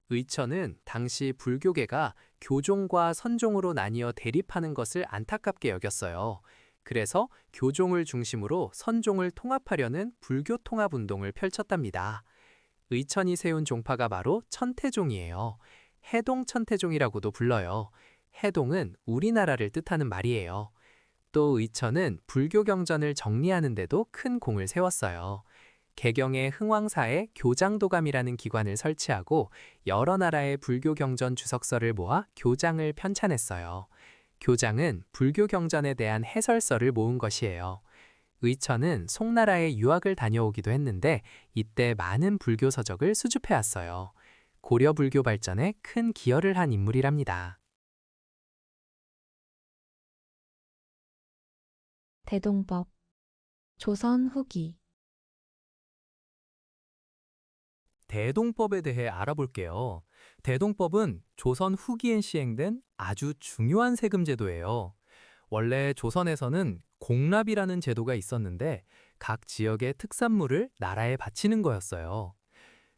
Speaker 5: 의천은 당시 불교계가 교종과 선종으로 나뉘어 대립하는 것을 안타깝게 여겼어요. 그래서 교종을 중심으로 선종을 통합하려는 불교 통합 운동을 펼쳤답니다. 의천이 세운 종파가 바로 천태종이에요. 해동 천태종이라고도 불러요. 해동은 우리나라를 뜻하는 말이에요. 또 의천은 불교 경전을 정리하는 데도 큰 공을 세웠어요. 개경의 흥왕사에 교장도감이라는 기관을 설치하고 여러 나라의 불교 경전 주석서를 모아 교장을 편찬했어요. 교장은 불교 경전에 대한 해설서를 모은 것이에요. 의천은 송나라에 유학을 다녀오기도 했는데 이때 많은 불교 서적을 수집해 왔어요. 고려 불교 발전에 큰 기여를 한 인물이랍니다.
Speaker 2: 대동법. 조선 후기.
Speaker 3: 대동법에 대해 알아볼게요. 대동법은 조선 후기엔 시행된 아주 중요한 세금 제도예요. 원래 조선에서는 공납이라는 제도가 있었는데 각 지역의 특산물을 나라에 바치는 거였어요.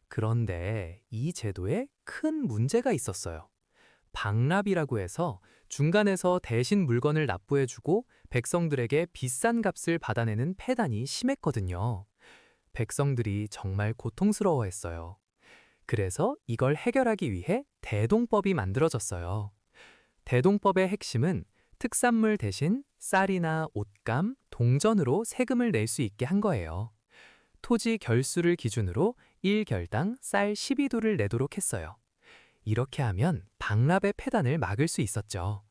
Speaker 3: 그런데 이 제도에 큰 문제가 있었어요. 방납이라고 해서 중간에서 대신 물건을 납부해주고 백성들에게 비싼 값을 받아내는 폐단이 심했거든요. 백성들이 정말 고통스러워했어요. 그래서 이걸 해결하기 위해 대동법이 만들어졌어요. 대동법의 핵심은 특산물 대신 쌀이나 옷감, 동전으로 세금을 낼 수 있게 한 거예요. 토지 결수를 기준으로 1결당 쌀 12도를 내도록 했어요. 이렇게 하면 방납의 폐단을 막을 수 있었죠.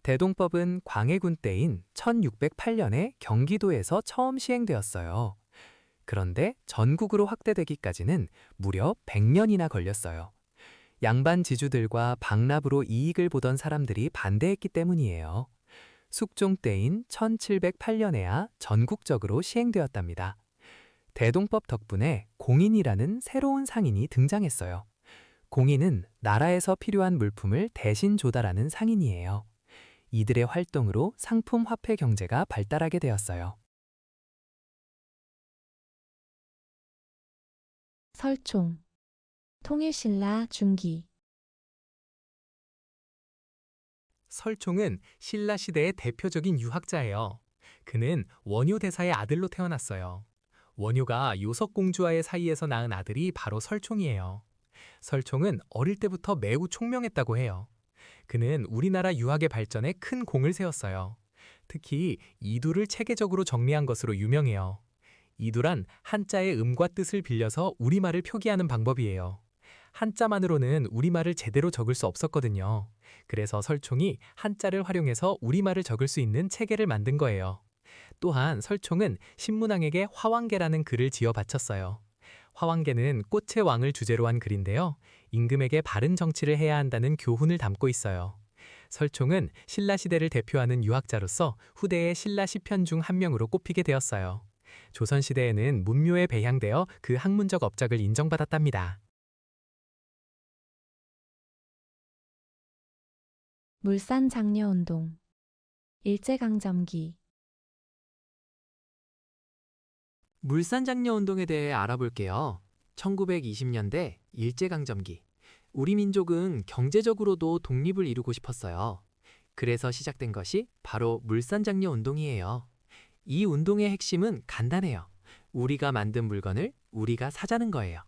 Speaker 3: 대동법은 광해군 때인 1608년에 경기도에서 처음 시행되었어요. 그런데 전국으로 확대되기까지는 무려 100년이나 걸렸어요. 양반 지주들과 방납으로 이익을 보던 사람들이 반대했기 때문이에요. 숙종 때인 1708년에야 전국적으로 시행되었답니다. 대동법 덕분에 공인이라는 새로운 상인이 등장했어요. 공인은 나라에서 필요한 물품을 대신 조달하는 상인이에요. 이들의 활동으로 상품 화폐 경제가 발달하게 되었어요.
Speaker 2: 설총. 통일신라 중기.
Speaker 5: 설총은 신라 시대의 대표적인 유학자예요. 그는 원효 대사의 아들로 태어났어요. 원효가 요석공주와의 사이에서 낳은 아들이 바로 설총이에요. 설총은 어릴 때부터 매우 총명했다고 해요. 그는 우리나라 유학의 발전에 큰 공을 세웠어요. 특히 이두를 체계적으로 정리한 것으로 유명해요. 이두란 한자의 음과 뜻을 빌려서 우리말을 표기하는 방법이에요. 한자만으로는 우리말을 제대로 적을 수 없었거든요. 그래서 설총이 한자를 활용해서 우리말을 적을 수 있는 체계를 만든 거예요. 또한 설총은 신문왕에게 화왕계라는 글을 지어 바쳤어요. 화왕계는 꽃의 왕을 주제로 한 글인데요. 임금에게 바른 정치를 해야 한다는 교훈을 담고 있어요. 설총은 신라 시대를 대표하는 유학자로서 후대의 신라 시편 중 한 명으로 꼽히게 되었어요. 조선 시대에는 문묘에 배향되어 그 학문적 업적을 인정받았답니다.
Speaker 2: 물산장려운동. 일제강점기.
Speaker 3: 물산장려운동에 대해 알아볼게요. 1920년대 일제강점기. 우리 민족은 경제적으로도 독립을 이루고 싶었어요. 그래서 시작된 것이 바로 물산장려운동이에요. 이 운동의 핵심은 간단해요. 우리가 만든 물건을 우리가 사자는 거예요.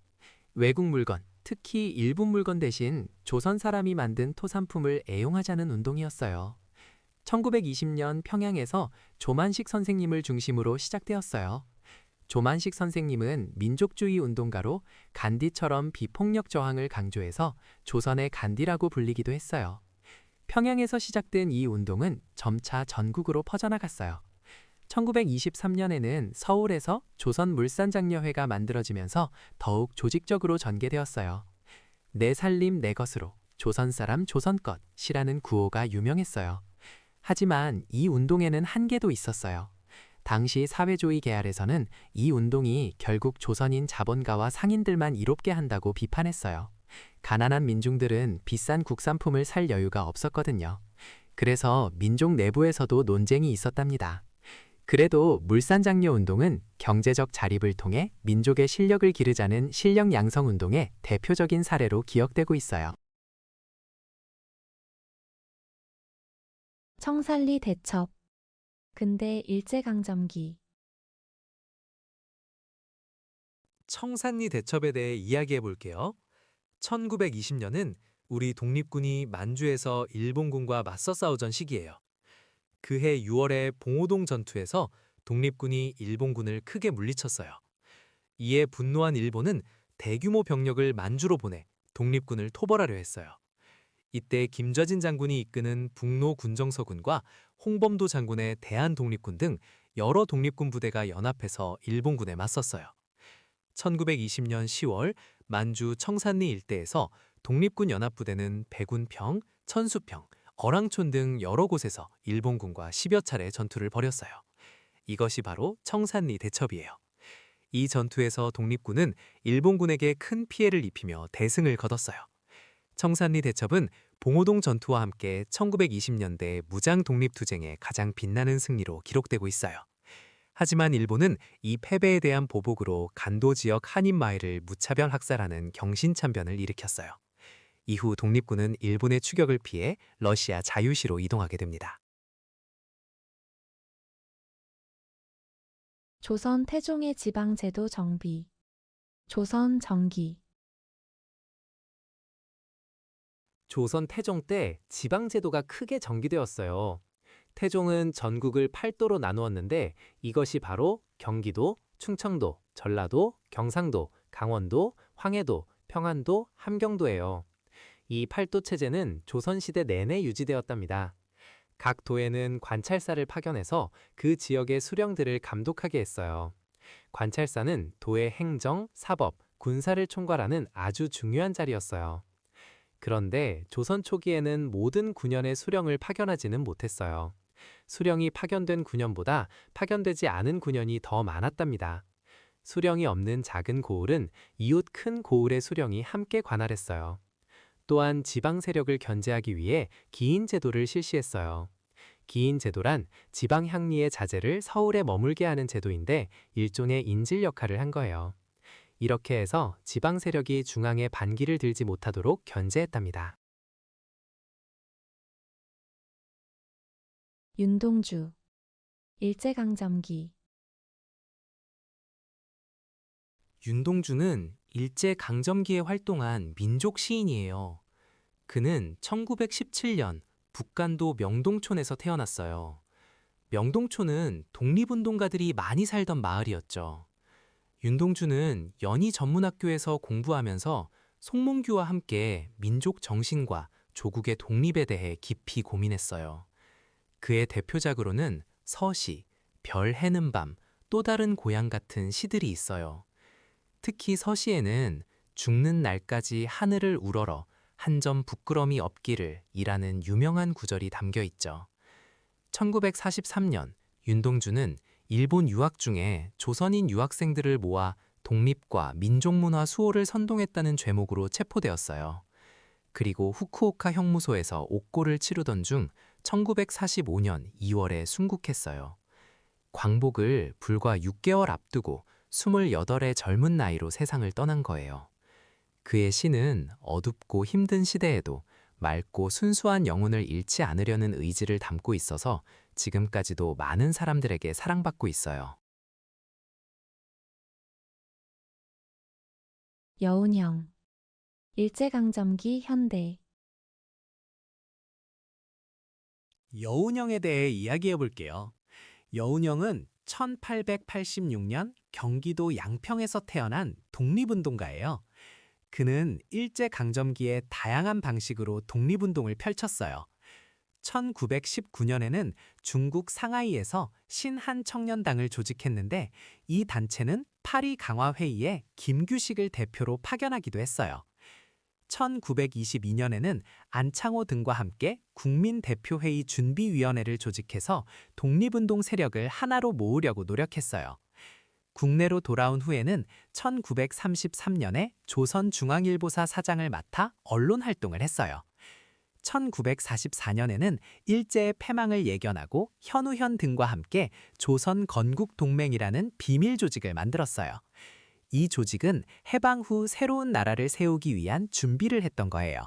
Speaker 3: 외국 물건, 특히 일본 물건 대신 조선 사람이 만든 토산품을 애용하자는 운동이었어요. 1920년 평양에서 조만식 선생님을 중심으로 시작되었어요. 조만식 선생님은 민족주의 운동가로 간디처럼 비폭력 저항을 강조해서 조선의 간디라고 불리기도 했어요. 평양에서 시작된 이 운동은 점차 전국으로 퍼져나갔어요. 1923년에는 서울에서 조선물산장려회가 만들어지면서 더욱 조직적으로 전개되었어요. 내 살림 내 것으로 조선 사람 조선 것이라는 구호가 유명했어요. 하지만 이 운동에는 한계도 있었어요. 당시 사회주의 계열에서는 이 운동이 결국 조선인 자본가와 상인들만 이롭게 한다고 비판했어요. 가난한 민중들은 비싼 국산품을 살 여유가 없었거든요. 그래서 민족 내부에서도 논쟁이 있었답니다. 그래도 물산장려 운동은 경제적 자립을 통해 민족의 실력을 기르자는 실력 양성 운동의 대표적인 사례로 기억되고 있어요.
Speaker 2: 청산리 대첩. 근대 일제강점기.
Speaker 3: 청산리 대첩에 대해 이야기해 볼게요. 1920년은 우리 독립군이 만주에서 일본군과 맞서 싸우던 시기예요. 그해 6월에 봉오동 전투에서 독립군이 일본군을 크게 물리쳤어요. 이에 분노한 일본은 대규모 병력을 만주로 보내 독립군을 토벌하려 했어요.
Speaker 5: 이때 김좌진 장군이 이끄는 북로 군정서군과 홍범도 장군의 대한독립군 등 여러 독립군 부대가 연합해서 일본군에 맞섰어요. 1920년 10월 만주 청산리 일대에서 독립군 연합부대는 백운평, 천수평, 어랑촌 등 여러 곳에서 일본군과 10여 차례 전투를 벌였어요. 이것이 바로 청산리 대첩이에요. 이 전투에서 독립군은 일본군에게 큰 피해를 입히며 대승을 거뒀어요. 청산리 대첩은 봉오동 전투와 함께 1920년대 무장 독립투쟁의 가장 빛나는 승리로 기록되고 있어요. 하지만 일본은 이 패배에 대한 보복으로 간도 지역 한인 마을을 무차별 학살하는 경신참변을 일으켰어요. 이후 독립군은 일본의 추격을 피해 러시아 자유시로 이동하게 됩니다.
Speaker 2: 조선 태종의 지방제도 정비. 조선 정기.
Speaker 3: 조선 태종 때 지방제도가 크게 정기되었어요. 태종은 전국을 8도로 나누었는데 이것이 바로 경기도, 충청도, 전라도, 경상도, 강원도, 황해도, 평안도, 함경도예요. 이 8도 체제는 조선시대 내내 유지되었답니다. 각 도에는 관찰사를 파견해서 그 지역의 수령들을 감독하게 했어요. 관찰사는 도의 행정, 사법, 군사를 총괄하는 아주 중요한 자리였어요. 그런데 조선 초기에는 모든 군현의 수령을 파견하지는 못했어요. 수령이 파견된 군현보다 파견되지 않은 군현이 더 많았답니다. 수령이 없는 작은 고을은 이웃 큰 고을의 수령이 함께 관할했어요. 또한 지방 세력을 견제하기 위해 기인 제도를 실시했어요. 기인 제도란 지방 향리의 자제를 서울에 머물게 하는 제도인데 일종의 인질 역할을 한 거예요. 이렇게 해서 지방 세력이 중앙에 반기를 들지 못하도록 견제했답니다.
Speaker 2: 윤동주. 일제강점기.
Speaker 5: 윤동주는 일제강점기에 활동한 민족 시인이에요. 그는 1917년 북간도 명동촌에서 태어났어요. 명동촌은 독립운동가들이 많이 살던 마을이었죠. 윤동주는 연희 전문학교에서 공부하면서 송몽규와 함께 민족 정신과 조국의 독립에 대해 깊이 고민했어요. 그의 대표작으로는 서시, 별 해는 밤, 또 다른 고향 같은 시들이 있어요. 특히 서시에는 죽는 날까지 하늘을 우러러 한 점 부끄럼이 없기를 이라는 유명한 구절이 담겨 있죠. 1943년 윤동주는 일본 유학 중에 조선인 유학생들을 모아 독립과 민족문화 수호를 선동했다는 죄목으로 체포되었어요. 그리고 후쿠오카 형무소에서 옥고를 치르던 중 1945년 2월에 순국했어요. 광복을 불과 6개월 앞두고 28의 젊은 나이로 세상을 떠난 거예요. 그의 시는 어둡고 힘든 시대에도 맑고 순수한 영혼을 잃지 않으려는 의지를 담고 있어서 지금까지도 많은 사람들에게 사랑받고 있어요.
Speaker 2: 여운형. 일제강점기 현대.
Speaker 5: 여운형에 대해 이야기해 볼게요. 여운형은 1886년 경기도 양평에서 태어난 독립운동가예요. 그는 일제강점기에 다양한 방식으로 독립운동을 펼쳤어요. 1919년에는 중국 상하이에서 신한청년당을 조직했는데 이 단체는 파리 강화회의에 김규식을 대표로 파견하기도 했어요. 1922년에는 안창호 등과 함께 국민대표회의 준비위원회를 조직해서 독립운동 세력을 하나로 모으려고 노력했어요. 국내로 돌아온 후에는 1933년에 조선중앙일보사 사장을 맡아 언론 활동을 했어요. 1944년에는 일제의 패망을 예견하고 현우현 등과 함께 조선건국동맹이라는 비밀 조직을 만들었어요. 이 조직은 해방 후 새로운 나라를 세우기 위한 준비를 했던 거예요.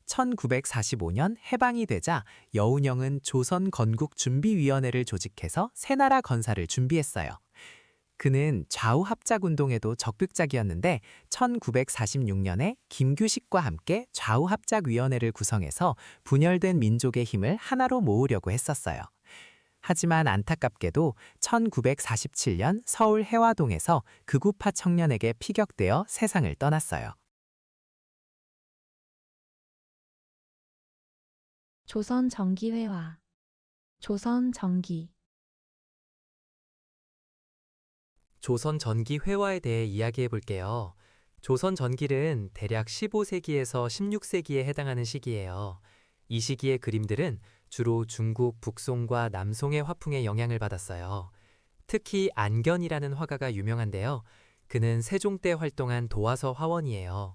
Speaker 5: 1945년 해방이 되자 여운형은 조선건국준비위원회를 조직해서 새나라 건사를 준비했어요. 그는 좌우합작운동에도 적극적이었는데 1946년에 김규식과 함께 좌우합작위원회를 구성해서 분열된 민족의 힘을 하나로 모으려고 했었어요. 하지만 안타깝게도 1947년 서울 해화동에서 극우파 청년에게 피격되어 세상을 떠났어요.
Speaker 2: 조선전기회화. 조선전기.
Speaker 3: 조선 전기 회화에 대해 이야기해 볼게요. 조선 전기는 대략 15세기에서 16세기에 해당하는 시기예요. 이 시기의 그림들은 주로 중국 북송과 남송의 화풍에 영향을 받았어요. 특히 안견이라는 화가가 유명한데요. 그는 세종 때 활동한 도화서 화원이에요.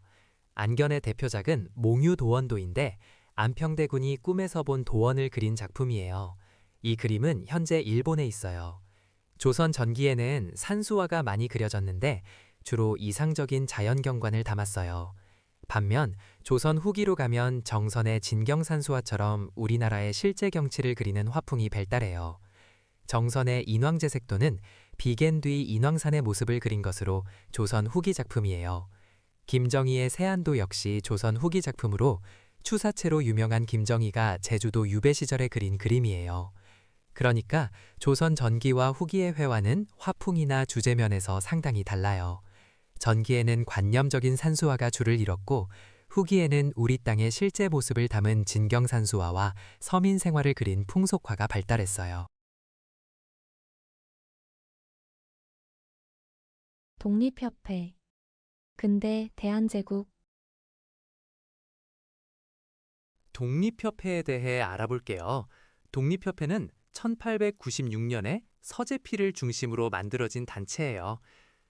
Speaker 3: 안견의 대표작은 몽유도원도인데 안평대군이 꿈에서 본 도원을 그린 작품이에요. 이 그림은 현재 일본에 있어요. 조선 전기에는 산수화가 많이 그려졌는데 주로 이상적인 자연경관을 담았어요. 반면 조선 후기로 가면 정선의 진경산수화처럼 우리나라의 실제 경치를 그리는 화풍이 발달해요. 정선의 인왕제색도는 비견 뒤 인왕산의 모습을 그린 것으로 조선 후기 작품이에요. 김정희의 세안도 역시 조선 후기 작품으로 추사체로 유명한 김정희가 제주도 유배 시절에 그린 그림이에요. 그러니까 조선 전기와 후기의 회화는 화풍이나 주제면에서 상당히 달라요. 전기에는 관념적인 산수화가 주를 이뤘고 후기에는 우리 땅의 실제 모습을 담은 진경산수화와 서민 생활을 그린 풍속화가 발달했어요.
Speaker 2: 독립협회. 근대 대한제국.
Speaker 3: 독립협회에 대해 알아볼게요. 독립협회는 1896년에 서재필을 중심으로 만들어진 단체예요.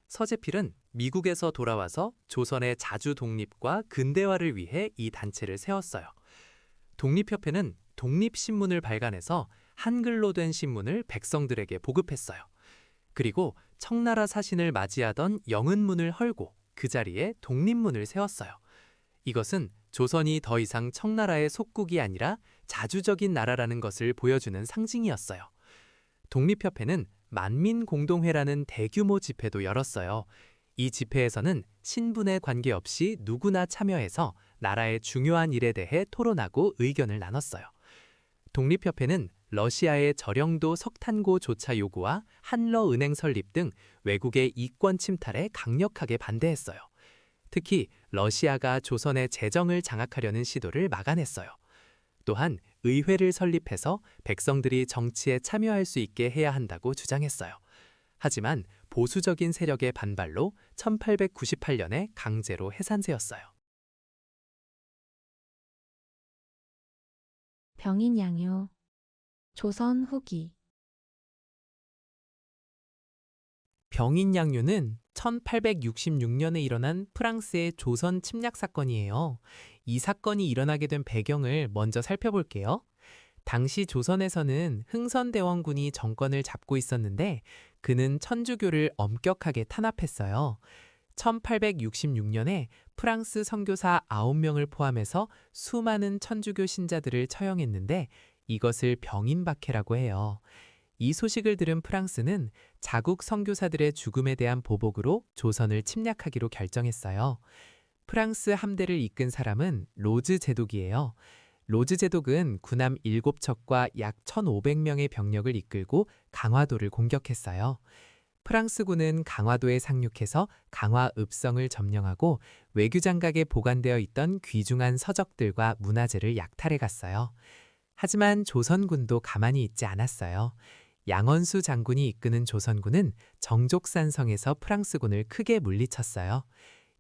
Speaker 3: 서재필은 미국에서 돌아와서 조선의 자주 독립과 근대화를 위해 이 단체를 세웠어요. 독립협회는 독립신문을 발간해서 한글로 된 신문을 백성들에게 보급했어요. 그리고 청나라 사신을 맞이하던 영은문을 헐고 그 자리에 독립문을 세웠어요. 이것은 조선이 더 이상 청나라의 속국이 아니라 자주적인 나라라는 것을 보여주는 상징이었어요. 독립협회는 만민공동회라는 대규모 집회도 열었어요. 이 집회에서는 신분에 관계없이 누구나 참여해서 나라의 중요한 일에 대해 토론하고 의견을 나눴어요. 독립협회는 러시아의 저령도 석탄고 조차 요구와 한러은행 설립 등 외국의 이권 침탈에 강력하게 반대했어요. 특히 러시아가 조선의 재정을 장악하려는 시도를 막아냈어요. 또한 의회를 설립해서 백성들이 정치에 참여할 수 있게 해야 한다고 주장했어요. 하지만 보수적인 세력의 반발로 1898년에 강제로 해산되었어요.
Speaker 2: 병인양요. 조선 후기.
Speaker 5: 병인양요는 1866년에 일어난 프랑스의 조선 침략 사건이에요. 이 사건이 일어나게 된 배경을 먼저 살펴볼게요. 당시 조선에서는 흥선대원군이 정권을 잡고 있었는데 그는 천주교를 엄격하게 탄압했어요. 1866년에 프랑스 선교사 9명을 포함해서 수많은 천주교 신자들을 처형했는데 이것을 병인박해라고 해요. 이 소식을 들은 프랑스는 자국 선교사들의 죽음에 대한 보복으로 조선을 침략하기로 결정했어요. 프랑스 함대를 이끈 사람은 로즈 제독이에요. 로즈 제독은 군함 7척과 약 1,500명의 병력을 이끌고 강화도를 공격했어요. 프랑스군은 강화도에 상륙해서 강화 읍성을 점령하고 외교장각에 보관되어 있던 귀중한 서적들과 문화재를 약탈해 갔어요. 하지만 조선군도 가만히 있지 않았어요. 양원수 장군이 이끄는 조선군은 정족산성에서 프랑스군을 크게 물리쳤어요.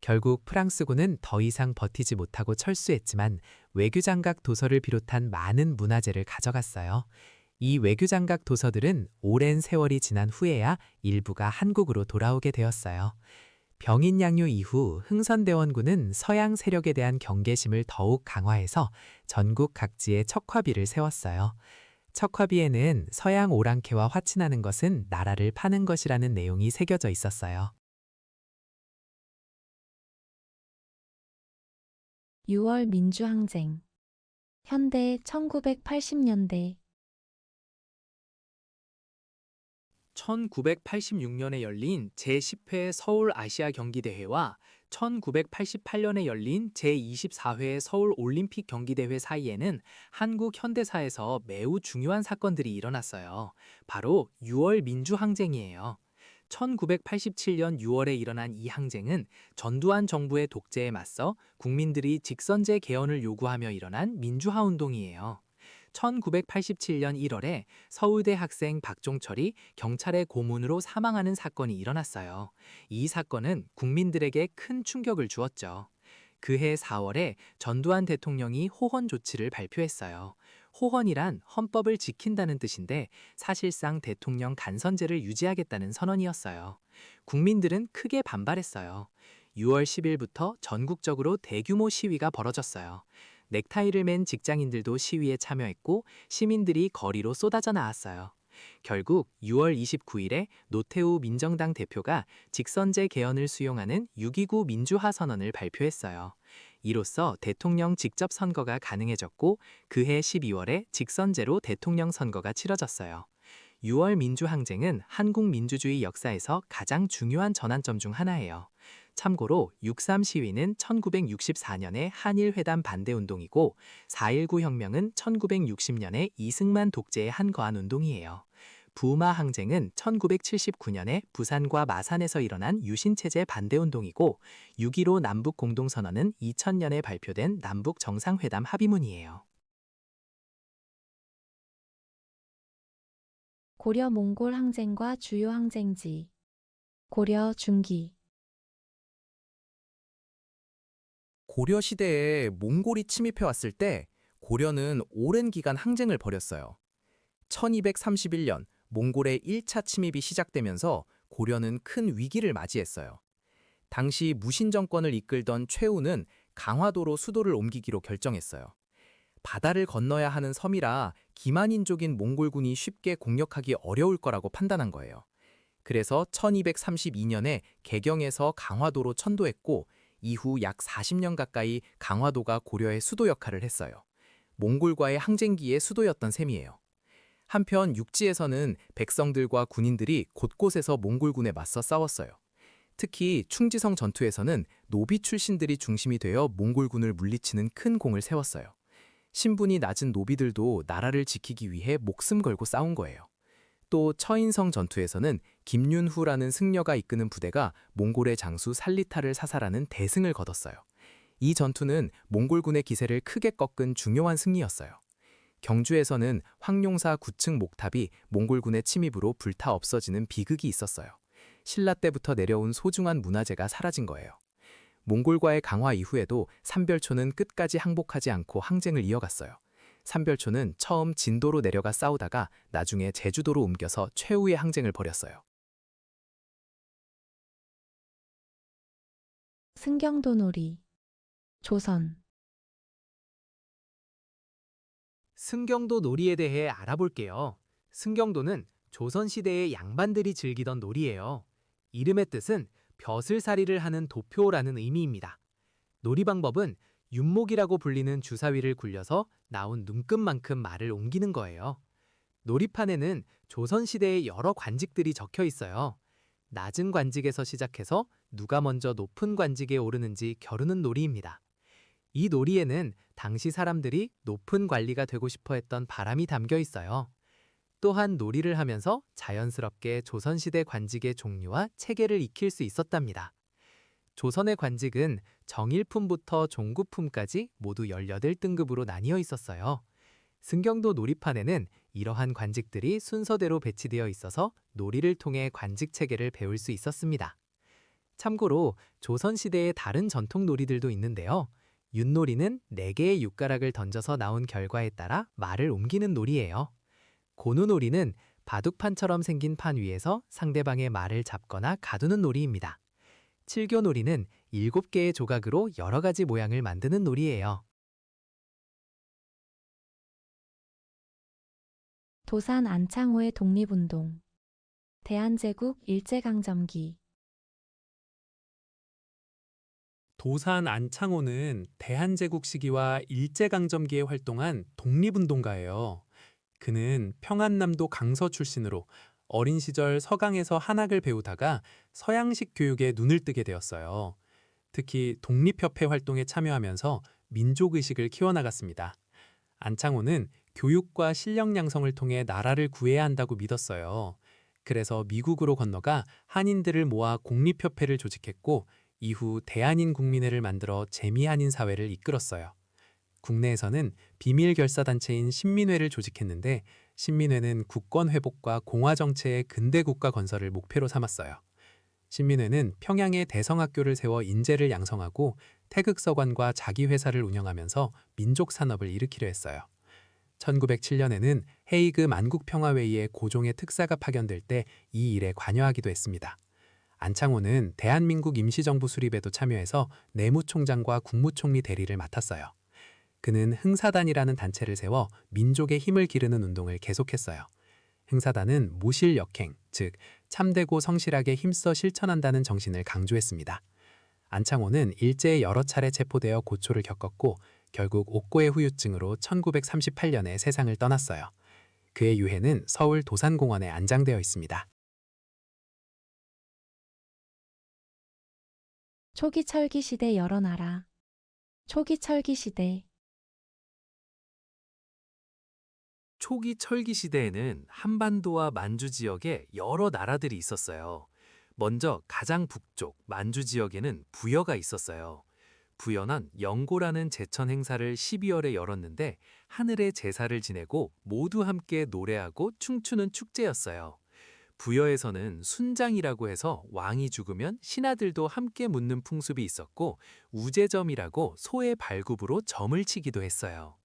Speaker 5: 결국 프랑스군은 더 이상 버티지 못하고 철수했지만 외교장각 도서를 비롯한 많은 문화재를 가져갔어요. 이 외교장각 도서들은 오랜 세월이 지난 후에야 일부가 한국으로 돌아오게 되었어요. 병인양요 이후 흥선대원군은 서양 세력에 대한 경계심을 더욱 강화해서 전국 각지에 척화비를 세웠어요. 척화비에는 서양 오랑캐와 화친하는 것은 나라를 파는 것이라는 내용이 새겨져 있었어요.
Speaker 2: 6월 민주항쟁. 현대 1980년대.
Speaker 5: 1986년에 열린 제10회 서울 아시아 경기대회와 1988년에 열린 제24회 서울 올림픽 경기대회 사이에는 한국 현대사에서 매우 중요한 사건들이 일어났어요. 바로 6월 민주항쟁이에요. 1987년 6월에 일어난 이 항쟁은 전두환 정부의 독재에 맞서 국민들이 직선제 개헌을 요구하며 일어난 민주화 운동이에요. 1987년 1월에 서울대 학생 박종철이 경찰의 고문으로 사망하는 사건이 일어났어요. 이 사건은 국민들에게 큰 충격을 주었죠. 그해 4월에 전두환 대통령이 호헌 조치를 발표했어요. 호헌이란 헌법을 지킨다는 뜻인데 사실상 대통령 간선제를 유지하겠다는 선언이었어요. 국민들은 크게 반발했어요. 6월 10일부터 전국적으로 대규모 시위가 벌어졌어요. 넥타이를 맨 직장인들도 시위에 참여했고 시민들이 거리로 쏟아져 나왔어요. 결국 6월 29일에 노태우 민정당 대표가 직선제 개헌을 수용하는 6.29 민주화 선언을 발표했어요. 이로써 대통령 직접 선거가 가능해졌고 그해 12월에 직선제로 대통령 선거가 치러졌어요. 6월 민주항쟁은 한국 민주주의 역사에서 가장 중요한 전환점 중 하나예요. 참고로 6.3 시위는 1964년의 한일회담 반대운동이고 4.19 혁명은 1960년에 이승만 독재에 한거한 운동이에요. 부마 항쟁은 1979년에 부산과 마산에서 일어난 유신체제 반대운동이고 6.15 남북공동선언은 2000년에 발표된 남북정상회담 합의문이에요.
Speaker 2: 고려 몽골 항쟁과 주요 항쟁지. 고려 중기.
Speaker 3: 고려 시대에 몽골이 침입해 왔을 때 고려는 오랜 기간 항쟁을 벌였어요. 1231년 몽골의 1차 침입이 시작되면서 고려는 큰 위기를 맞이했어요. 당시 무신 정권을 이끌던 최우는 강화도로 수도를 옮기기로 결정했어요. 바다를 건너야 하는 섬이라 기만인족인 몽골군이 쉽게 공격하기 어려울 거라고 판단한 거예요. 그래서 1232년에 개경에서 강화도로 천도했고 이후 약 40년 가까이 강화도가 고려의 수도 역할을 했어요. 몽골과의 항쟁기의 수도였던 셈이에요. 한편 육지에서는 백성들과 군인들이 곳곳에서 몽골군에 맞서 싸웠어요. 특히 충지성 전투에서는 노비 출신들이 중심이 되어 몽골군을 물리치는 큰 공을 세웠어요. 신분이 낮은 노비들도 나라를 지키기 위해 목숨 걸고 싸운 거예요. 또 처인성 전투에서는 김윤후라는 승려가 이끄는 부대가 몽골의 장수 살리타를 사살하는 대승을 거뒀어요. 이 전투는 몽골군의 기세를 크게 꺾은 중요한 승리였어요. 경주에서는 황룡사 9층 목탑이 몽골군의 침입으로 불타 없어지는 비극이 있었어요. 신라 때부터 내려온 소중한 문화재가 사라진 거예요. 몽골과의 강화 이후에도 삼별초는 끝까지 항복하지 않고 항쟁을 이어갔어요. 삼별초는 처음 진도로 내려가 싸우다가 나중에 제주도로 옮겨서 최후의 항쟁을 벌였어요.
Speaker 2: 승경도 놀이. 조선.
Speaker 5: 승경도 놀이에 대해 알아볼게요. 승경도는 조선시대의 양반들이 즐기던 놀이예요. 이름의 뜻은 벼슬살이를 하는 도표라는 의미입니다. 놀이 방법은 윤목이라고 불리는 주사위를 굴려서 나온 눈끝만큼 말을 옮기는 거예요. 놀이판에는 조선시대의 여러 관직들이 적혀 있어요. 낮은 관직에서 시작해서 누가 먼저 높은 관직에 오르는지 겨루는 놀이입니다. 이 놀이에는 당시 사람들이 높은 관리가 되고 싶어 했던 바람이 담겨 있어요. 또한 놀이를 하면서 자연스럽게 조선시대 관직의 종류와 체계를 익힐 수 있었답니다. 조선의 관직은 정일품부터 종구품까지 모두 18등급으로 나뉘어 있었어요. 승경도 놀이판에는 이러한 관직들이 순서대로 배치되어 있어서 놀이를 통해 관직 체계를 배울 수 있었습니다. 참고로 조선시대의 다른 전통 놀이들도 있는데요. 윷놀이는 4개의 육가락을 던져서 나온 결과에 따라 말을 옮기는 놀이예요. 고누놀이는 바둑판처럼 생긴 판 위에서 상대방의 말을 잡거나 가두는 놀이입니다. 칠교놀이는 7개의 조각으로 여러 가지 모양을 만드는 놀이예요.
Speaker 2: 도산 안창호의 독립운동. 대한제국 일제강점기.
Speaker 7: 도산 안창호는 대한제국 시기와 일제강점기에 활동한 독립운동가예요. 그는 평안남도 강서 출신으로 어린 시절 서강에서 한학을 배우다가 서양식 교육에 눈을 뜨게 되었어요. 특히 독립협회 활동에 참여하면서 민족의식을 키워나갔습니다. 안창호는 교육과 실력 양성을 통해 나라를 구해야 한다고 믿었어요. 그래서 미국으로 건너가 한인들을 모아 공립협회를 조직했고 이후 대한인 국민회를 만들어 재미한인 사회를 이끌었어요. 국내에서는 비밀 결사 단체인 신민회를 조직했는데 신민회는 국권 회복과 공화 정체의 근대 국가 건설을 목표로 삼았어요. 신민회는 평양에 대성학교를 세워 인재를 양성하고 태극서관과 자기 회사를 운영하면서 민족 산업을 일으키려 했어요. 1907년에는 헤이그 만국평화회의에 고종의 특사가 파견될 때 이 일에 관여하기도 했습니다. 안창호는 대한민국 임시정부 수립에도 참여해서 내무총장과 국무총리 대리를 맡았어요. 그는 흥사단이라는 단체를 세워 민족의 힘을 기르는 운동을 계속했어요. 흥사단은 모실역행, 즉 참되고 성실하게 힘써 실천한다는 정신을 강조했습니다. 안창호는 일제에 여러 차례 체포되어 고초를 겪었고 결국 옥고의 후유증으로 1938년에 세상을 떠났어요. 그의 유해는 서울 도산공원에 안장되어 있습니다.
Speaker 2: 초기 철기 시대 여러 나라. 초기 철기 시대.
Speaker 3: 초기 철기 시대에는 한반도와 만주 지역에 여러 나라들이 있었어요. 먼저 가장 북쪽 만주 지역에는 부여가 있었어요. 부여는 영고라는 제천 행사를 12월에 열었는데 하늘의 제사를 지내고 모두 함께 노래하고 춤추는 축제였어요. 부여에서는 순장이라고 해서 왕이 죽으면 신하들도 함께 묻는 풍습이 있었고 우제점이라고 소의 발굽으로 점을 치기도 했어요.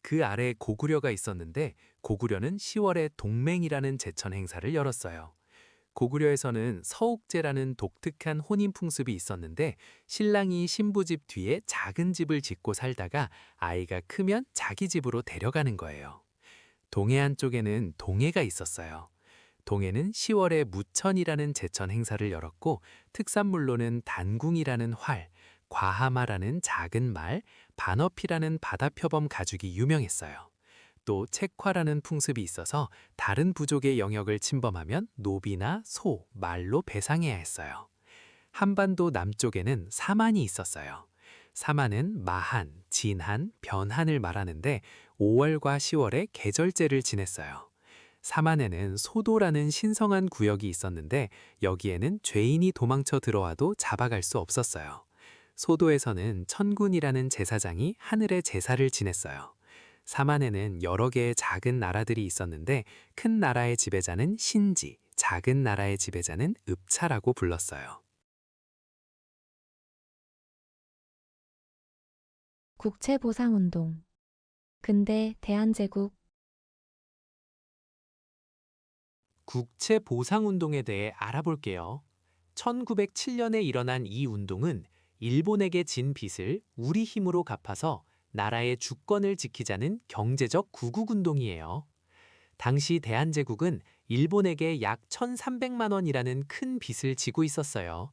Speaker 3: 그 아래 고구려가 있었는데 고구려는 10월에 동맹이라는 제천 행사를 열었어요. 고구려에서는 서옥제라는 독특한 혼인 풍습이 있었는데 신랑이 신부 집 뒤에 작은 집을 짓고 살다가 아이가 크면 자기 집으로 데려가는 거예요. 동해안 쪽에는 동해가 있었어요. 동해는 10월에 무천이라는 제천 행사를 열었고 특산물로는 단궁이라는 활, 과하마라는 작은 말, 반어피라는 바다표범 가죽이 유명했어요. 또 책화라는 풍습이 있어서 다른 부족의 영역을 침범하면 노비나 소, 말로 배상해야 했어요. 한반도 남쪽에는 사만이 있었어요. 사만은 마한, 진한, 변한을 말하는데 5월과 10월에 계절제를 지냈어요. 사만에는 소도라는 신성한 구역이 있었는데 여기에는 죄인이 도망쳐 들어와도 잡아갈 수 없었어요. 소도에서는 천군이라는 제사장이 하늘의 제사를 지냈어요. 사만에는 여러 개의 작은 나라들이 있었는데 큰 나라의 지배자는 신지, 작은 나라의 지배자는 읍차라고 불렀어요.
Speaker 2: 국채보상운동. 근대 대한제국.
Speaker 5: 국채 보상운동에 대해 알아볼게요. 1907년에 일어난 이 운동은 일본에게 진 빚을 우리 힘으로 갚아서 나라의 주권을 지키자는 경제적 구국운동이에요. 당시 대한제국은 일본에게 약 1,300만 원이라는 큰 빚을 지고 있었어요.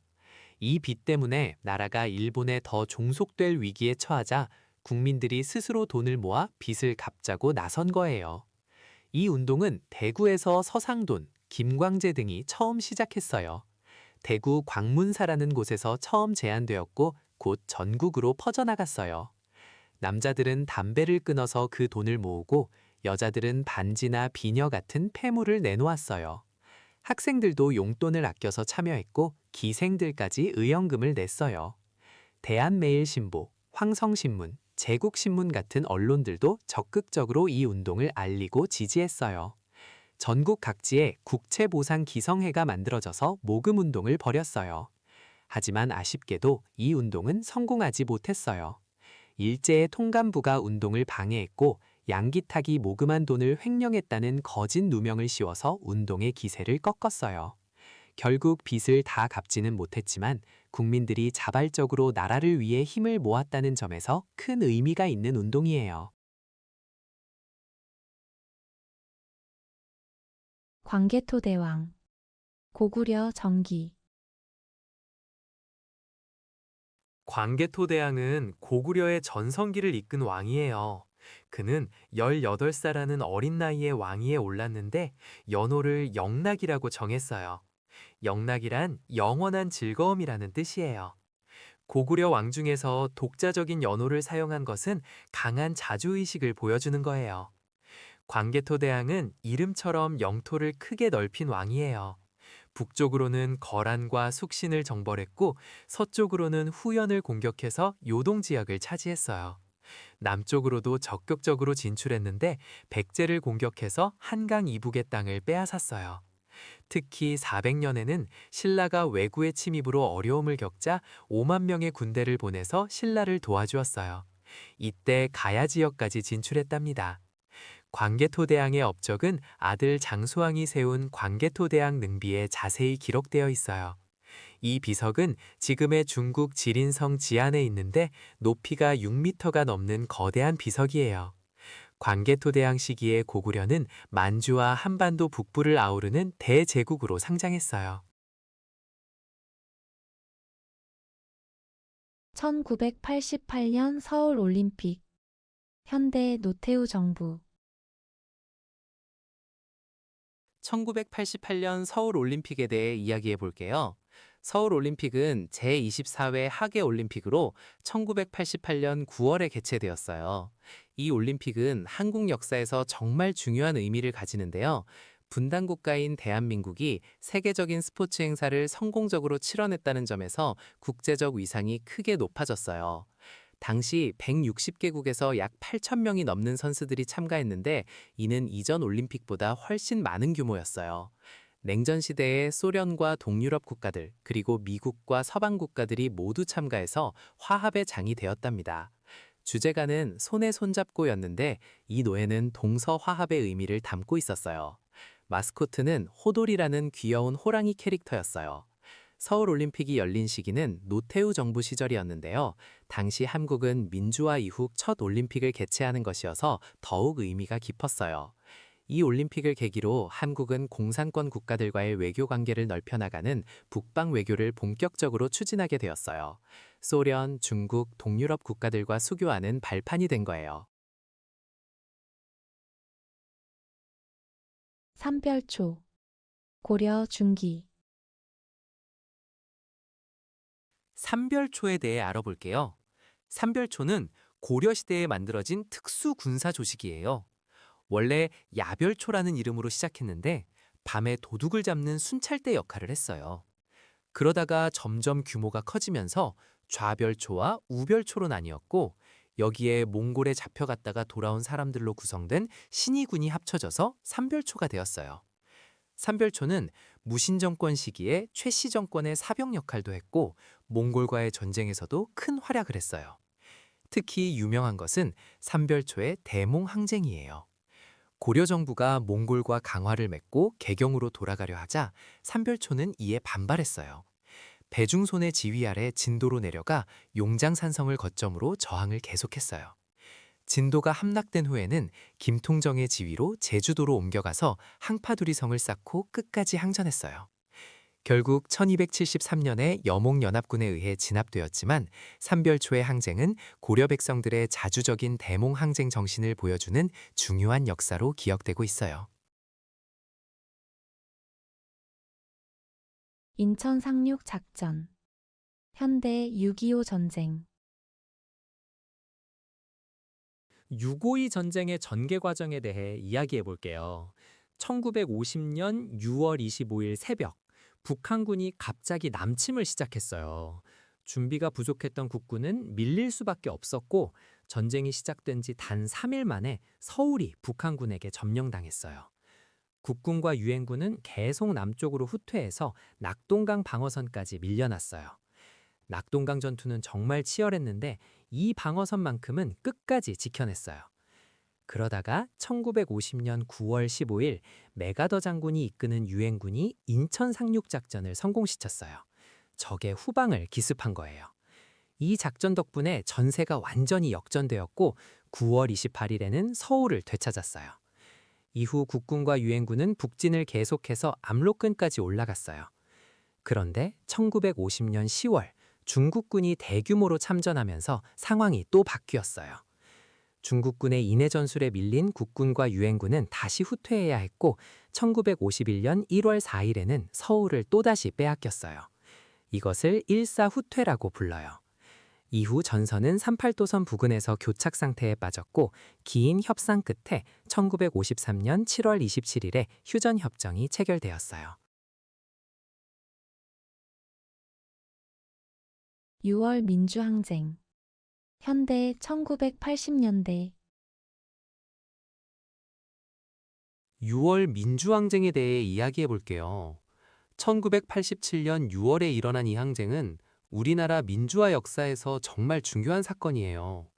Speaker 5: 이 빚 때문에 나라가 일본에 더 종속될 위기에 처하자 국민들이 스스로 돈을 모아 빚을 갚자고 나선 거예요. 이 운동은 대구에서 서상돈, 김광재 등이 처음 시작했어요. 대구 광문사라는 곳에서 처음 제안되었고 곧 전국으로 퍼져나갔어요. 남자들은 담배를 끊어서 그 돈을 모으고 여자들은 반지나 비녀 같은 폐물을 내놓았어요. 학생들도 용돈을 아껴서 참여했고 기생들까지 의연금을 냈어요. 대한매일신보, 황성신문, 제국신문 같은 언론들도 적극적으로 이 운동을 알리고 지지했어요. 전국 각지에 국채보상 기성회가 만들어져서 모금운동을 벌였어요. 하지만 아쉽게도 이 운동은 성공하지 못했어요. 일제의 통감부가 운동을 방해했고 양기탁이 모금한 돈을 횡령했다는 거짓 누명을 씌워서 운동의 기세를 꺾었어요. 결국 빚을 다 갚지는 못했지만 국민들이 자발적으로 나라를 위해 힘을 모았다는 점에서 큰 의미가 있는 운동이에요.
Speaker 2: 광개토대왕. 고구려 정기.
Speaker 5: 광개토대왕은 고구려의 전성기를 이끈 왕이에요. 그는 18살라는 어린 나이에 왕위에 올랐는데 연호를 영락이라고 정했어요. 영락이란 영원한 즐거움이라는 뜻이에요. 고구려 왕 중에서 독자적인 연호를 사용한 것은 강한 자주의식을 보여주는 거예요. 광개토대왕은 이름처럼 영토를 크게 넓힌 왕이에요. 북쪽으로는 거란과 숙신을 정벌했고 서쪽으로는 후연을 공격해서 요동 지역을 차지했어요. 남쪽으로도 적극적으로 진출했는데 백제를 공격해서 한강 이북의 땅을 빼앗았어요. 특히 400년에는 신라가 왜구의 침입으로 어려움을 겪자 5만 명의 군대를 보내서 신라를 도와주었어요. 이때 가야 지역까지 진출했답니다. 광개토대왕의 업적은 아들 장수왕이 세운 광개토대왕 능비에 자세히 기록되어 있어요. 이 비석은 지금의 중국 지린성 지안에 있는데 높이가 6m가 넘는 거대한 비석이에요. 광개토대왕 시기의 고구려는 만주와 한반도 북부를 아우르는 대제국으로 상장했어요.
Speaker 2: 1988년 서울 올림픽. 현대 노태우 정부.
Speaker 3: 1988년 서울 올림픽에 대해 이야기해 볼게요. 서울 올림픽은 제24회 하계 올림픽으로 1988년 9월에 개최되었어요. 이 올림픽은 한국 역사에서 정말 중요한 의미를 가지는데요. 분단 국가인 대한민국이 세계적인 스포츠 행사를 성공적으로 치러냈다는 점에서 국제적 위상이 크게 높아졌어요. 당시 160개국에서 약 8천 명이 넘는 선수들이 참가했는데 이는 이전 올림픽보다 훨씬 많은 규모였어요. 냉전 시대에 소련과 동유럽 국가들 그리고 미국과 서방 국가들이 모두 참가해서 화합의 장이 되었답니다. 주제가는 손에 손잡고였는데 이 노래는 동서화합의 의미를 담고 있었어요. 마스코트는 호돌이라는 귀여운 호랑이 캐릭터였어요. 서울올림픽이 열린 시기는 노태우 정부 시절이었는데요. 당시 한국은 민주화 이후 첫 올림픽을 개최하는 것이어서 더욱 의미가 깊었어요. 이 올림픽을 계기로 한국은 공산권 국가들과의 외교 관계를 넓혀나가는 북방 외교를 본격적으로 추진하게 되었어요. 소련, 중국, 동유럽 국가들과 수교하는 발판이 된 거예요.
Speaker 2: 삼별초. 고려 중기.
Speaker 3: 삼별초에 대해 알아볼게요. 삼별초는 고려시대에 만들어진 특수 군사 조직이에요. 원래 야별초라는 이름으로 시작했는데 밤에 도둑을 잡는 순찰대 역할을 했어요. 그러다가 점점 규모가 커지면서 좌별초와 우별초로 나뉘었고 여기에 몽골에 잡혀갔다가 돌아온 사람들로 구성된 신의군이 합쳐져서 삼별초가 되었어요. 삼별초는 무신정권 시기에 최씨 정권의 사병 역할도 했고 몽골과의 전쟁에서도 큰 활약을 했어요. 특히 유명한 것은 삼별초의 대몽항쟁이에요. 고려 정부가 몽골과 강화를 맺고 개경으로 돌아가려 하자 삼별초는 이에 반발했어요. 배중손의 지휘 아래 진도로 내려가 용장산성을 거점으로 저항을 계속했어요. 진도가 함락된 후에는 김통정의 지휘로 제주도로 옮겨가서 항파두리성을 쌓고 끝까지 항전했어요. 결국 1273년에 여몽연합군에 의해 진압되었지만 삼별초의 항쟁은 고려 백성들의 자주적인 대몽항쟁 정신을 보여주는 중요한 역사로 기억되고 있어요.
Speaker 2: 인천 상륙 작전. 현대 6.25 전쟁.
Speaker 3: 6.52 전쟁의 전개 과정에 대해 이야기해 볼게요. 1950년 6월 25일 새벽, 북한군이 갑자기 남침을 시작했어요. 준비가 부족했던 국군은 밀릴 수밖에 없었고 전쟁이 시작된 지 단 3일 만에 서울이 북한군에게 점령당했어요. 국군과 유엔군은 계속 남쪽으로 후퇴해서 낙동강 방어선까지 밀려났어요. 낙동강 전투는 정말 치열했는데 이 방어선만큼은 끝까지 지켜냈어요. 그러다가 1950년 9월 15일 메가더 장군이 이끄는 유엔군이 인천 상륙작전을 성공시켰어요. 적의 후방을 기습한 거예요. 이 작전 덕분에 전세가 완전히 역전되었고 9월 28일에는 서울을 되찾았어요. 이후 국군과 유엔군은 북진을 계속해서 압록근까지 올라갔어요. 그런데 1950년 10월 중국군이 대규모로 참전하면서 상황이 또 바뀌었어요. 중국군의 인해 전술에 밀린 국군과 유엔군은 다시 후퇴해야 했고 1951년 1월 4일에는 서울을 또다시 빼앗겼어요. 이것을 일사후퇴라고 불러요. 이후 전선은 38도선 부근에서 교착 상태에 빠졌고 긴 협상 끝에 1953년 7월 27일에 휴전협정이 체결되었어요.
Speaker 2: 6월 민주항쟁. 현대 1980년대
Speaker 3: 6월 민주항쟁에 대해 이야기해 볼게요. 1987년 6월에 일어난 이 항쟁은 우리나라 민주화 역사에서 정말 중요한 사건이에요.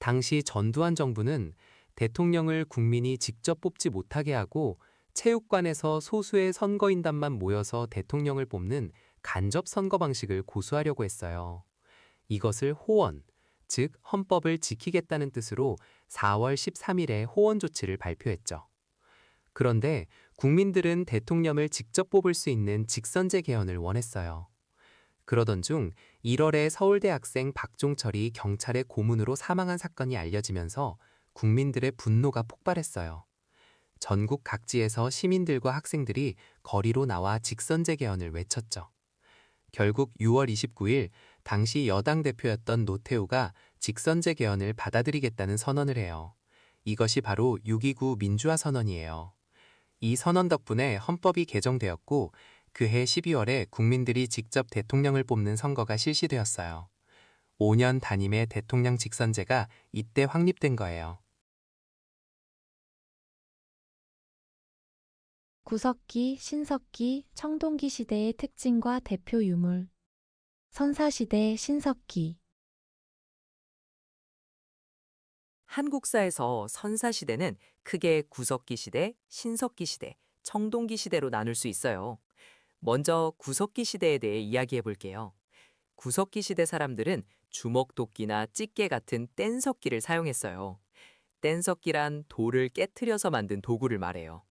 Speaker 3: 당시 전두환 정부는 대통령을 국민이 직접 뽑지 못하게 하고 체육관에서 소수의 선거인단만 모여서 대통령을 뽑는 간접 선거 방식을 고수하려고 했어요. 이것을 호원, 즉 헌법을 지키겠다는 뜻으로 4월 13일에 호원 조치를 발표했죠. 그런데 국민들은 대통령을 직접 뽑을 수 있는 직선제 개헌을 원했어요. 그러던 중 1월에 서울대 학생 박종철이 경찰의 고문으로 사망한 사건이 알려지면서 국민들의 분노가 폭발했어요. 전국 각지에서 시민들과 학생들이 거리로 나와 직선제 개헌을 외쳤죠. 결국 6월 29일 당시 여당 대표였던 노태우가 직선제 개헌을 받아들이겠다는 선언을 해요. 이것이 바로 6.29 민주화 선언이에요. 이 선언 덕분에 헌법이 개정되었고 그해 12월에 국민들이 직접 대통령을 뽑는 선거가 실시되었어요. 5년 단임의 대통령 직선제가 이때 확립된 거예요.
Speaker 2: 구석기, 신석기, 청동기 시대의 특징과 대표 유물 선사시대 신석기
Speaker 8: 한국사에서 선사시대는 크게 구석기 시대, 신석기 시대, 청동기 시대로 나눌 수 있어요. 먼저 구석기 시대에 대해 이야기해 볼게요. 구석기 시대 사람들은 주먹도끼나 찌개 같은 뗀석기를 사용했어요. 뗀석기란 돌을 깨트려서 만든 도구를 말해요.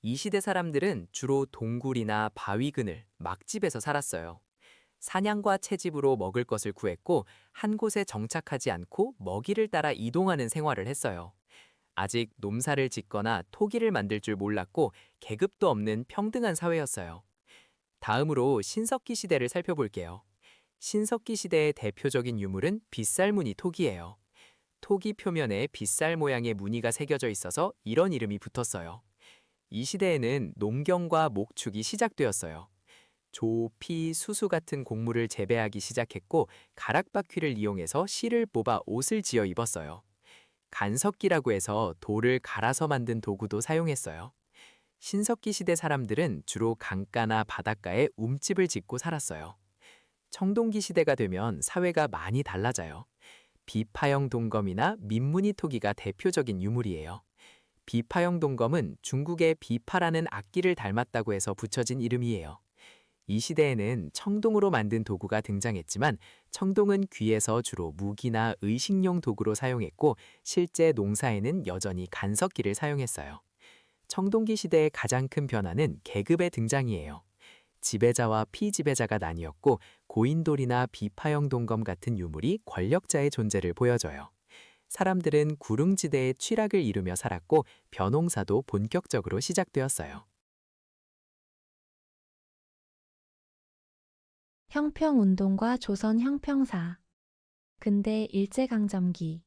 Speaker 8: 이 시대 사람들은 주로 동굴이나 바위 그늘, 막집에서 살았어요. 사냥과 채집으로 먹을 것을 구했고 한 곳에 정착하지 않고 먹이를 따라 이동하는 생활을 했어요. 아직 농사를 짓거나 토기를 만들 줄 몰랐고 계급도 없는 평등한 사회였어요. 다음으로 신석기 시대를 살펴볼게요. 신석기 시대의 대표적인 유물은 빗살무늬 토기예요. 토기 표면에 빗살 모양의 무늬가 새겨져 있어서 이런 이름이 붙었어요. 이 시대에는 농경과 목축이 시작되었어요. 조, 피, 수수 같은 곡물을 재배하기 시작했고 가락바퀴를 이용해서 실을 뽑아 옷을 지어 입었어요. 간석기라고 해서 돌을 갈아서 만든 도구도 사용했어요. 신석기 시대 사람들은 주로 강가나 바닷가에 움집을 짓고 살았어요. 청동기 시대가 되면 사회가 많이 달라져요. 비파형 동검이나 민무늬 토기가 대표적인 유물이에요. 비파형 동검은 중국의 비파라는 악기를 닮았다고 해서 붙여진 이름이에요. 이 시대에는 청동으로 만든 도구가 등장했지만 청동은 귀에서 주로 무기나 의식용 도구로 사용했고 실제 농사에는 여전히 간석기를 사용했어요. 청동기 시대의 가장 큰 변화는 계급의 등장이에요. 지배자와 피지배자가 나뉘었고 고인돌이나 비파형 동검 같은 유물이 권력자의 존재를 보여줘요. 사람들은 구릉지대의 취락을 이루며 살았고 벼농사도 본격적으로 시작되었어요.
Speaker 2: 형평운동과 조선 형평사 근대 일제강점기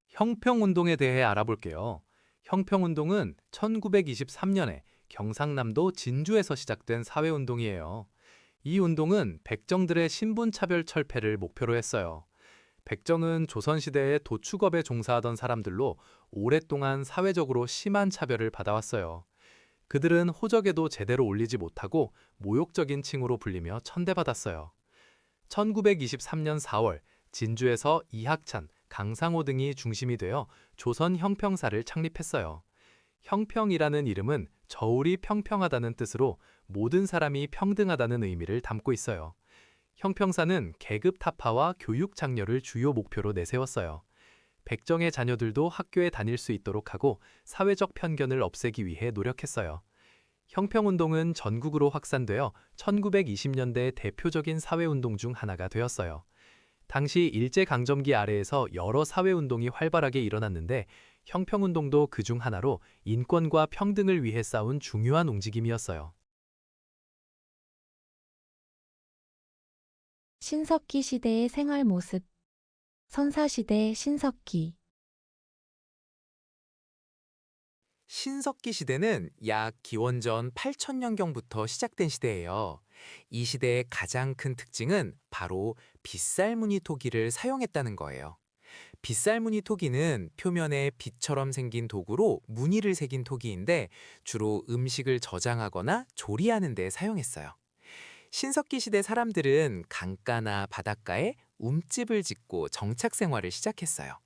Speaker 3: 형평운동에 대해 알아볼게요. 형평운동은 1923년에 경상남도 진주에서 시작된 사회운동이에요. 이 운동은 백정들의 신분차별 철폐를 목표로 했어요. 백정은 조선시대에 도축업에 종사하던 사람들로 오랫동안 사회적으로 심한 차별을 받아왔어요. 그들은 호적에도 제대로 올리지 못하고 모욕적인 칭호로 불리며 천대받았어요. 1923년 4월 진주에서 이학찬, 강상호 등이 중심이 되어 조선 형평사를 창립했어요. 형평이라는 이름은 저울이 평평하다는 뜻으로 모든 사람이 평등하다는 의미를 담고 있어요. 형평사는 계급 타파와 교육 장려를 주요 목표로 내세웠어요. 백정의 자녀들도 학교에 다닐 수 있도록 하고 사회적 편견을 없애기 위해 노력했어요. 형평운동은 전국으로 확산되어 1920년대 대표적인 사회운동 중 하나가 되었어요. 당시 일제강점기 아래에서 여러 사회운동이 활발하게 일어났는데 형평운동도 그 중 하나로 인권과 평등을 위해 싸운 중요한 움직임이었어요.
Speaker 2: 신석기 시대의 생활 모습 선사시대 신석기
Speaker 5: 신석기 시대는 약 기원전 8000년경부터 시작된 시대예요. 이 시대의 가장 큰 특징은 바로 빗살무늬 토기를 사용했다는 거예요. 빗살무늬 토기는 표면에 빛처럼 생긴 도구로 무늬를 새긴 토기인데 주로 음식을 저장하거나 조리하는 데 사용했어요. 신석기 시대 사람들은 강가나 바닷가에 움집을 짓고 정착 생활을 시작했어요.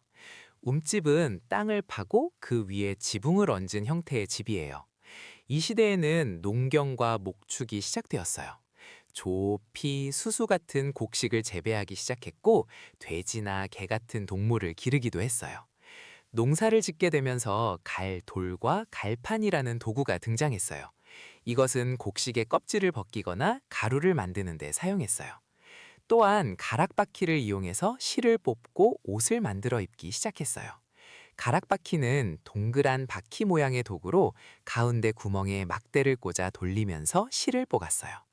Speaker 5: 움집은 땅을 파고 그 위에 지붕을 얹은 형태의 집이에요. 이 시대에는 농경과 목축이 시작되었어요. 조, 피, 수수 같은 곡식을 재배하기 시작했고 돼지나 개 같은 동물을 기르기도 했어요. 농사를 짓게 되면서 갈, 돌과 갈판이라는 도구가 등장했어요. 이것은 곡식의 껍질을 벗기거나 가루를 만드는 데 사용했어요. 또한 가락바퀴를 이용해서 실을 뽑고 옷을 만들어 입기 시작했어요. 가락바퀴는 동그란 바퀴 모양의 도구로 가운데 구멍에 막대를 꽂아 돌리면서 실을 뽀갔어요.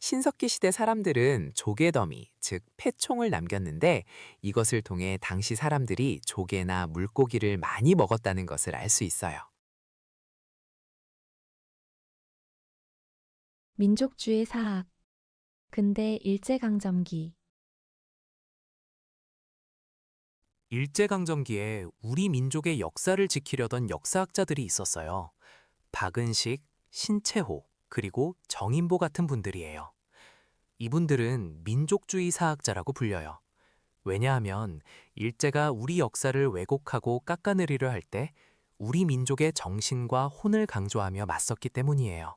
Speaker 5: 신석기 시대 사람들은 조개더미, 즉 폐총을 남겼는데 이것을 통해 당시 사람들이 조개나 물고기를 많이 먹었다는 것을 알 수 있어요.
Speaker 2: 민족주의 사학. 근대 일제강점기.
Speaker 5: 일제강점기에 우리 민족의 역사를 지키려던 역사학자들이 있었어요. 박은식, 신채호, 그리고 정인보 같은 분들이에요. 이분들은 민족주의 사학자라고 불려요. 왜냐하면 일제가 우리 역사를 왜곡하고 깎아내리려 할 때 우리 민족의 정신과 혼을 강조하며 맞섰기 때문이에요.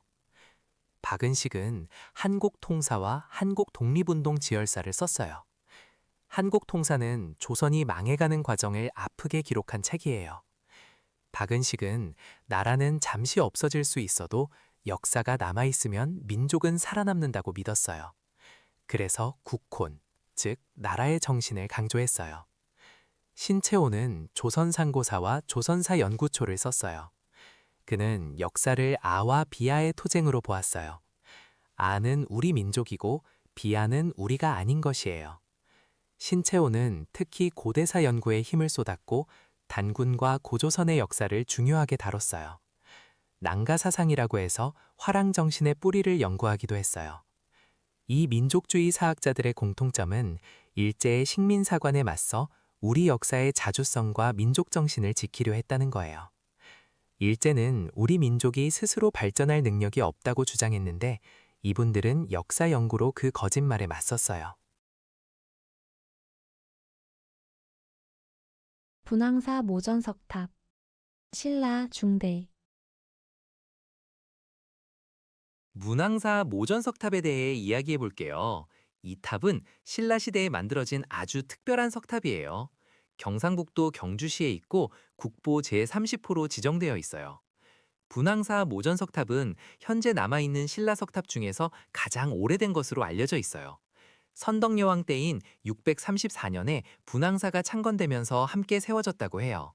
Speaker 5: 박은식은 한국통사와 한국독립운동 지열사를 썼어요. 한국통사는 조선이 망해가는 과정을 아프게 기록한 책이에요. 박은식은 나라는 잠시 없어질 수 있어도 역사가 남아있으면 민족은 살아남는다고 믿었어요. 그래서 국혼, 즉 나라의 정신을 강조했어요. 신채호는 조선상고사와 조선사 연구초를 썼어요. 그는 역사를 아와 비아의 토쟁으로 보았어요. 아는 우리 민족이고 비아는 우리가 아닌 것이에요. 신채호는 특히 고대사 연구에 힘을 쏟았고 단군과 고조선의 역사를 중요하게 다뤘어요. 난가사상이라고 해서 화랑정신의 뿌리를 연구하기도 했어요. 이 민족주의 사학자들의 공통점은 일제의 식민사관에 맞서 우리 역사의 자주성과 민족정신을 지키려 했다는 거예요. 일제는 우리 민족이 스스로 발전할 능력이 없다고 주장했는데 이분들은 역사 연구로 그 거짓말에 맞섰어요.
Speaker 2: 분황사 모전석탑. 신라 중대.
Speaker 3: 문항사 모전석탑에 대해 이야기해 볼게요. 이 탑은 신라 시대에 만들어진 아주 특별한 석탑이에요. 경상북도 경주시에 있고 국보 제30호로 지정되어 있어요. 분항사 모전석탑은 현재 남아있는 신라 석탑 중에서 가장 오래된 것으로 알려져 있어요. 선덕여왕 때인 634년에 분항사가 창건되면서 함께 세워졌다고 해요.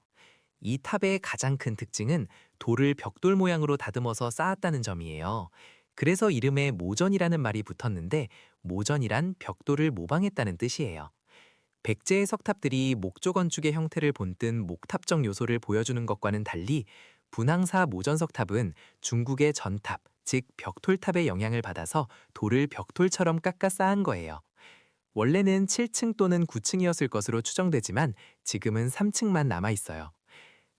Speaker 3: 이 탑의 가장 큰 특징은 돌을 벽돌 모양으로 다듬어서 쌓았다는 점이에요. 그래서 이름에 모전이라는 말이 붙었는데 모전이란 벽돌을 모방했다는 뜻이에요. 백제의 석탑들이 목조 건축의 형태를 본뜬 목탑적 요소를 보여주는 것과는 달리 분항사 모전석탑은 중국의 전탑, 즉 벽돌탑의 영향을 받아서 돌을 벽돌처럼 깎아 쌓은 거예요. 원래는 7층 또는 9층이었을 것으로 추정되지만 지금은 3층만 남아 있어요.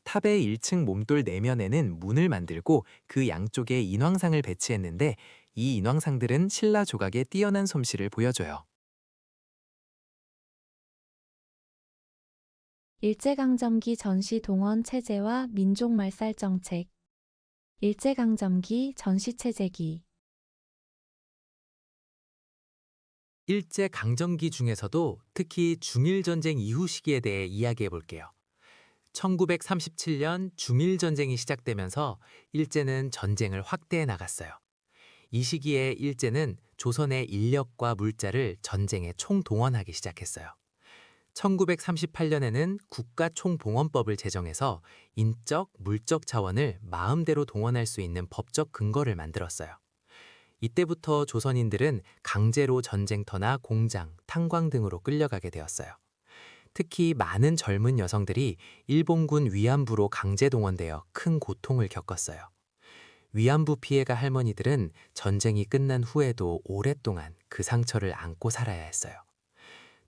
Speaker 3: 탑의 1층 몸돌 내면에는 문을 만들고 그 양쪽에 인왕상을 배치했는데 이 인왕상들은 신라 조각의 뛰어난 솜씨를 보여줘요.
Speaker 2: 일제강점기 전시 동원 체제와 민족 말살 정책. 일제강점기 전시체제기.
Speaker 3: 일제 강점기 중에서도 특히 중일전쟁 이후 시기에 대해 이야기해 볼게요. 1937년 중일전쟁이 시작되면서 일제는 전쟁을 확대해 나갔어요. 이 시기에 일제는 조선의 인력과 물자를 전쟁에 총동원하기 시작했어요. 1938년에는 국가총봉원법을 제정해서 인적, 물적 자원을 마음대로 동원할 수 있는 법적 근거를 만들었어요. 이때부터 조선인들은 강제로 전쟁터나 공장, 탄광 등으로 끌려가게 되었어요. 특히 많은 젊은 여성들이 일본군 위안부로 강제 동원되어 큰 고통을 겪었어요. 위안부 피해가 할머니들은 전쟁이 끝난 후에도 오랫동안 그 상처를 안고 살아야 했어요.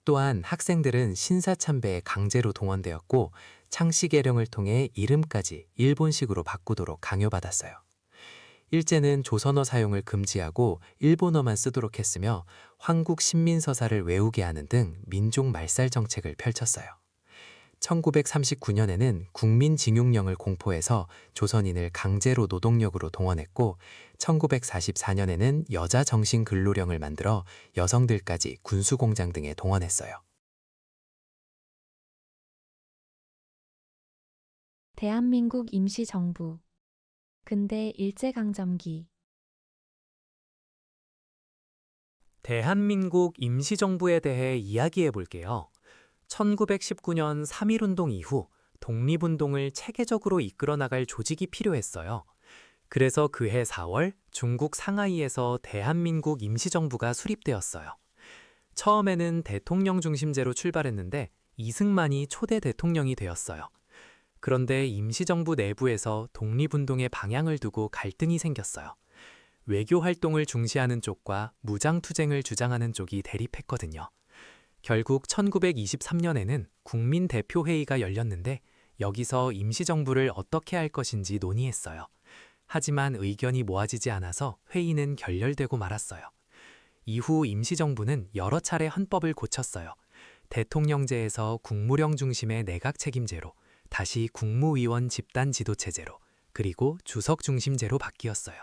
Speaker 5: 또한 학생들은 신사참배에 강제로 동원되었고 창씨 계령을 통해 이름까지 일본식으로 바꾸도록 강요받았어요. 일제는 조선어 사용을 금지하고 일본어만 쓰도록 했으며 황국 신민서사를 외우게 하는 등 민족 말살 정책을 펼쳤어요. 1939년에는 국민징용령을 공포해서 조선인을 강제로 노동력으로 동원했고 1944년에는 여자 정신 근로령을 만들어 여성들까지 군수공장 등에 동원했어요.
Speaker 2: 대한민국 임시정부. 근대 일제강점기.
Speaker 3: 대한민국 임시정부에 대해 이야기해 볼게요. 1919년 3.1운동 이후 독립운동을 체계적으로 이끌어 나갈 조직이 필요했어요. 그래서 그해 4월 중국 상하이에서 대한민국 임시정부가 수립되었어요. 처음에는 대통령 중심제로 출발했는데 이승만이 초대 대통령이 되었어요. 그런데 임시정부 내부에서 독립운동의 방향을 두고 갈등이 생겼어요. 외교 활동을 중시하는 쪽과 무장투쟁을 주장하는 쪽이 대립했거든요. 결국 1923년에는 국민대표회의가 열렸는데 여기서 임시정부를 어떻게 할 것인지 논의했어요. 하지만 의견이 모아지지 않아서 회의는 결렬되고 말았어요. 이후 임시정부는 여러 차례 헌법을 고쳤어요. 대통령제에서 국무령 중심의 내각 책임제로, 다시 국무위원 집단 지도체제로, 그리고 주석 중심제로 바뀌었어요.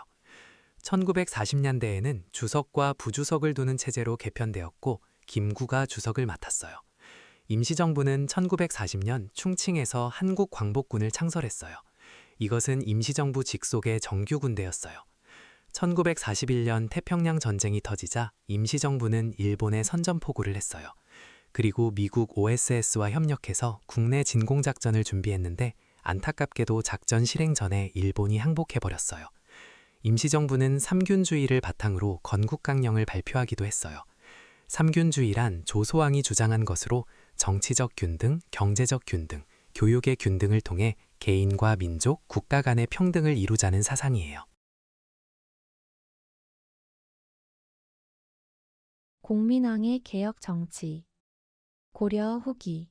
Speaker 3: 1940년대에는 주석과 부주석을 두는 체제로 개편되었고 김구가 주석을 맡았어요. 임시정부는 1940년 충칭에서 한국광복군을 창설했어요. 이것은 임시정부 직속의 정규군대였어요. 1941년 태평양 전쟁이 터지자 임시정부는 일본에 선전포고를 했어요. 그리고 미국 OSS와 협력해서 국내 진공작전을 준비했는데 안타깝게도 작전 실행 전에 일본이 항복해버렸어요. 임시정부는 삼균주의를 바탕으로 건국강령을 발표하기도 했어요. 삼균주의란 조소왕이 주장한 것으로 정치적 균등, 경제적 균등, 교육의 균등을 통해 개인과 민족, 국가 간의 평등을 이루자는 사상이에요.
Speaker 2: 공민왕의 개혁 정치. 고려 후기.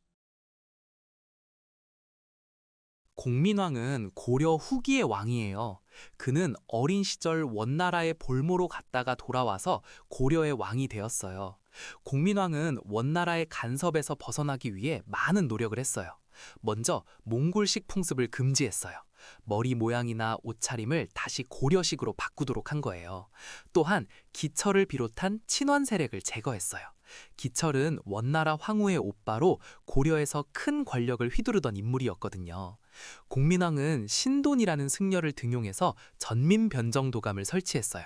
Speaker 4: 공민왕은 고려 후기의 왕이에요. 그는 어린 시절 원나라의 볼모로 갔다가 돌아와서 고려의 왕이 되었어요. 공민왕은 원나라의 간섭에서 벗어나기 위해 많은 노력을 했어요. 먼저 몽골식 풍습을 금지했어요. 머리 모양이나 옷차림을 다시 고려식으로 바꾸도록 한 거예요. 또한 기철을 비롯한 친원 세력을 제거했어요. 기철은 원나라 황후의 오빠로 고려에서 큰 권력을 휘두르던 인물이었거든요. 공민왕은 신돈이라는 승려를 등용해서 전민변정도감을 설치했어요.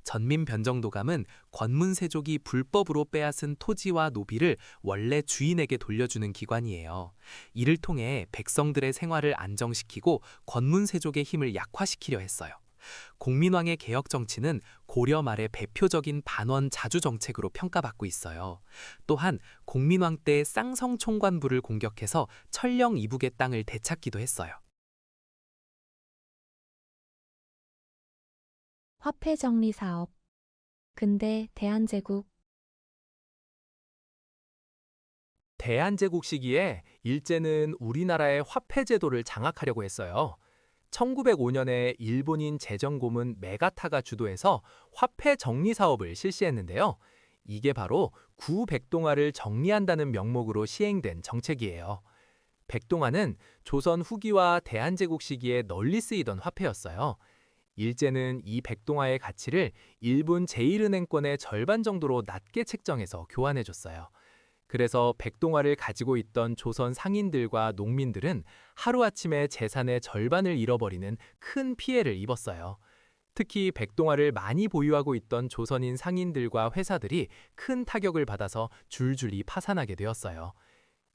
Speaker 4: 전민변정도감은 권문세족이 불법으로 빼앗은 토지와 노비를 원래 주인에게 돌려주는 기관이에요. 이를 통해 백성들의 생활을 안정시키고 권문세족의 힘을 약화시키려 했어요. 공민왕의 개혁 정치는 고려 말의 대표적인 반원 자주 정책으로 평가받고 있어요. 또한 공민왕 때 쌍성 총관부를 공격해서 천령 이북의 땅을 되찾기도 했어요.
Speaker 2: 화폐 정리 사업. 근대 대한제국.
Speaker 9: 대한제국 시기에 일제는 우리나라의 화폐 제도를 장악하려고 했어요. 1905년에 일본인 재정고문 메가타가 주도해서 화폐 정리 사업을 실시했는데요. 이게 바로 구백동화를 정리한다는 명목으로 시행된 정책이에요. 백동화는 조선 후기와 대한제국 시기에 널리 쓰이던 화폐였어요. 일제는 이 백동화의 가치를 일본 제1은행권의 절반 정도로 낮게 책정해서 교환해줬어요. 그래서 백동화를 가지고 있던 조선 상인들과 농민들은 하루아침에 재산의 절반을 잃어버리는 큰 피해를 입었어요. 특히 백동화를 많이 보유하고 있던 조선인 상인들과 회사들이 큰 타격을 받아서 줄줄이 파산하게 되었어요.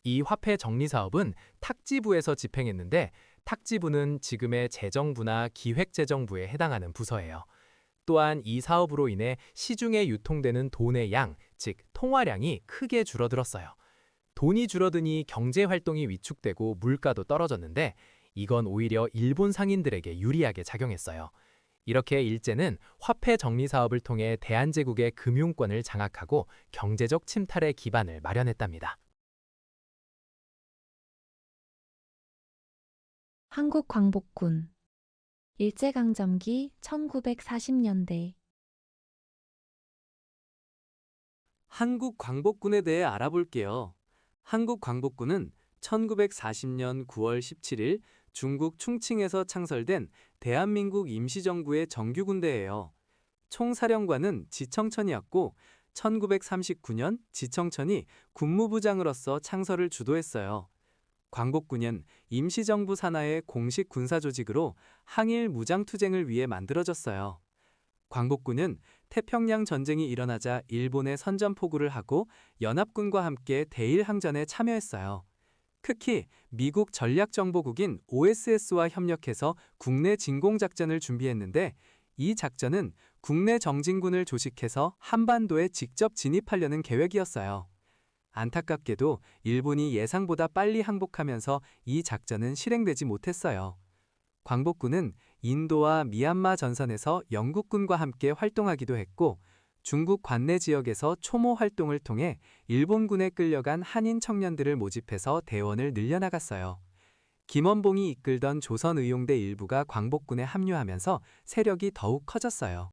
Speaker 9: 이 화폐 정리 사업은 탁지부에서 집행했는데 탁지부는 지금의 재정부나 기획재정부에 해당하는 부서예요. 또한 이 사업으로 인해 시중에 유통되는 돈의 양, 즉 통화량이 크게 줄어들었어요. 돈이 줄어드니 경제활동이 위축되고 물가도 떨어졌는데 이건 오히려 일본 상인들에게 유리하게 작용했어요. 이렇게 일제는 화폐 정리 사업을 통해 대한제국의 금융권을 장악하고 경제적 침탈의 기반을 마련했답니다.
Speaker 2: 한국 광복군 일제강점기 1940년대
Speaker 5: 한국 광복군에 대해 알아볼게요. 한국 광복군은 1940년 9월 17일 중국 충칭에서 창설된 대한민국 임시정부의 정규군대예요. 총사령관은 지청천이었고 1939년 지청천이 군무부장으로서 창설을 주도했어요. 광복군은 임시정부 산하의 공식 군사조직으로 항일 무장투쟁을 위해 만들어졌어요. 광복군은 태평양 전쟁이 일어나자 일본에 선전포고를 하고 연합군과 함께 대일항전에 참여했어요. 특히 미국 전략정보국인 OSS와 협력해서 국내 진공작전을 준비했는데 이 작전은 국내 정진군을 조직해서 한반도에 직접 진입하려는 계획이었어요. 안타깝게도 일본이 예상보다 빨리 항복하면서 이 작전은 실행되지 못했어요. 광복군은 인도와 미얀마 전선에서 영국군과 함께 활동하기도 했고 중국 관내 지역에서 초모 활동을 통해 일본군에 끌려간 한인 청년들을 모집해서 대원을 늘려나갔어요. 김원봉이 이끌던 조선의용대 일부가 광복군에 합류하면서 세력이 더욱 커졌어요.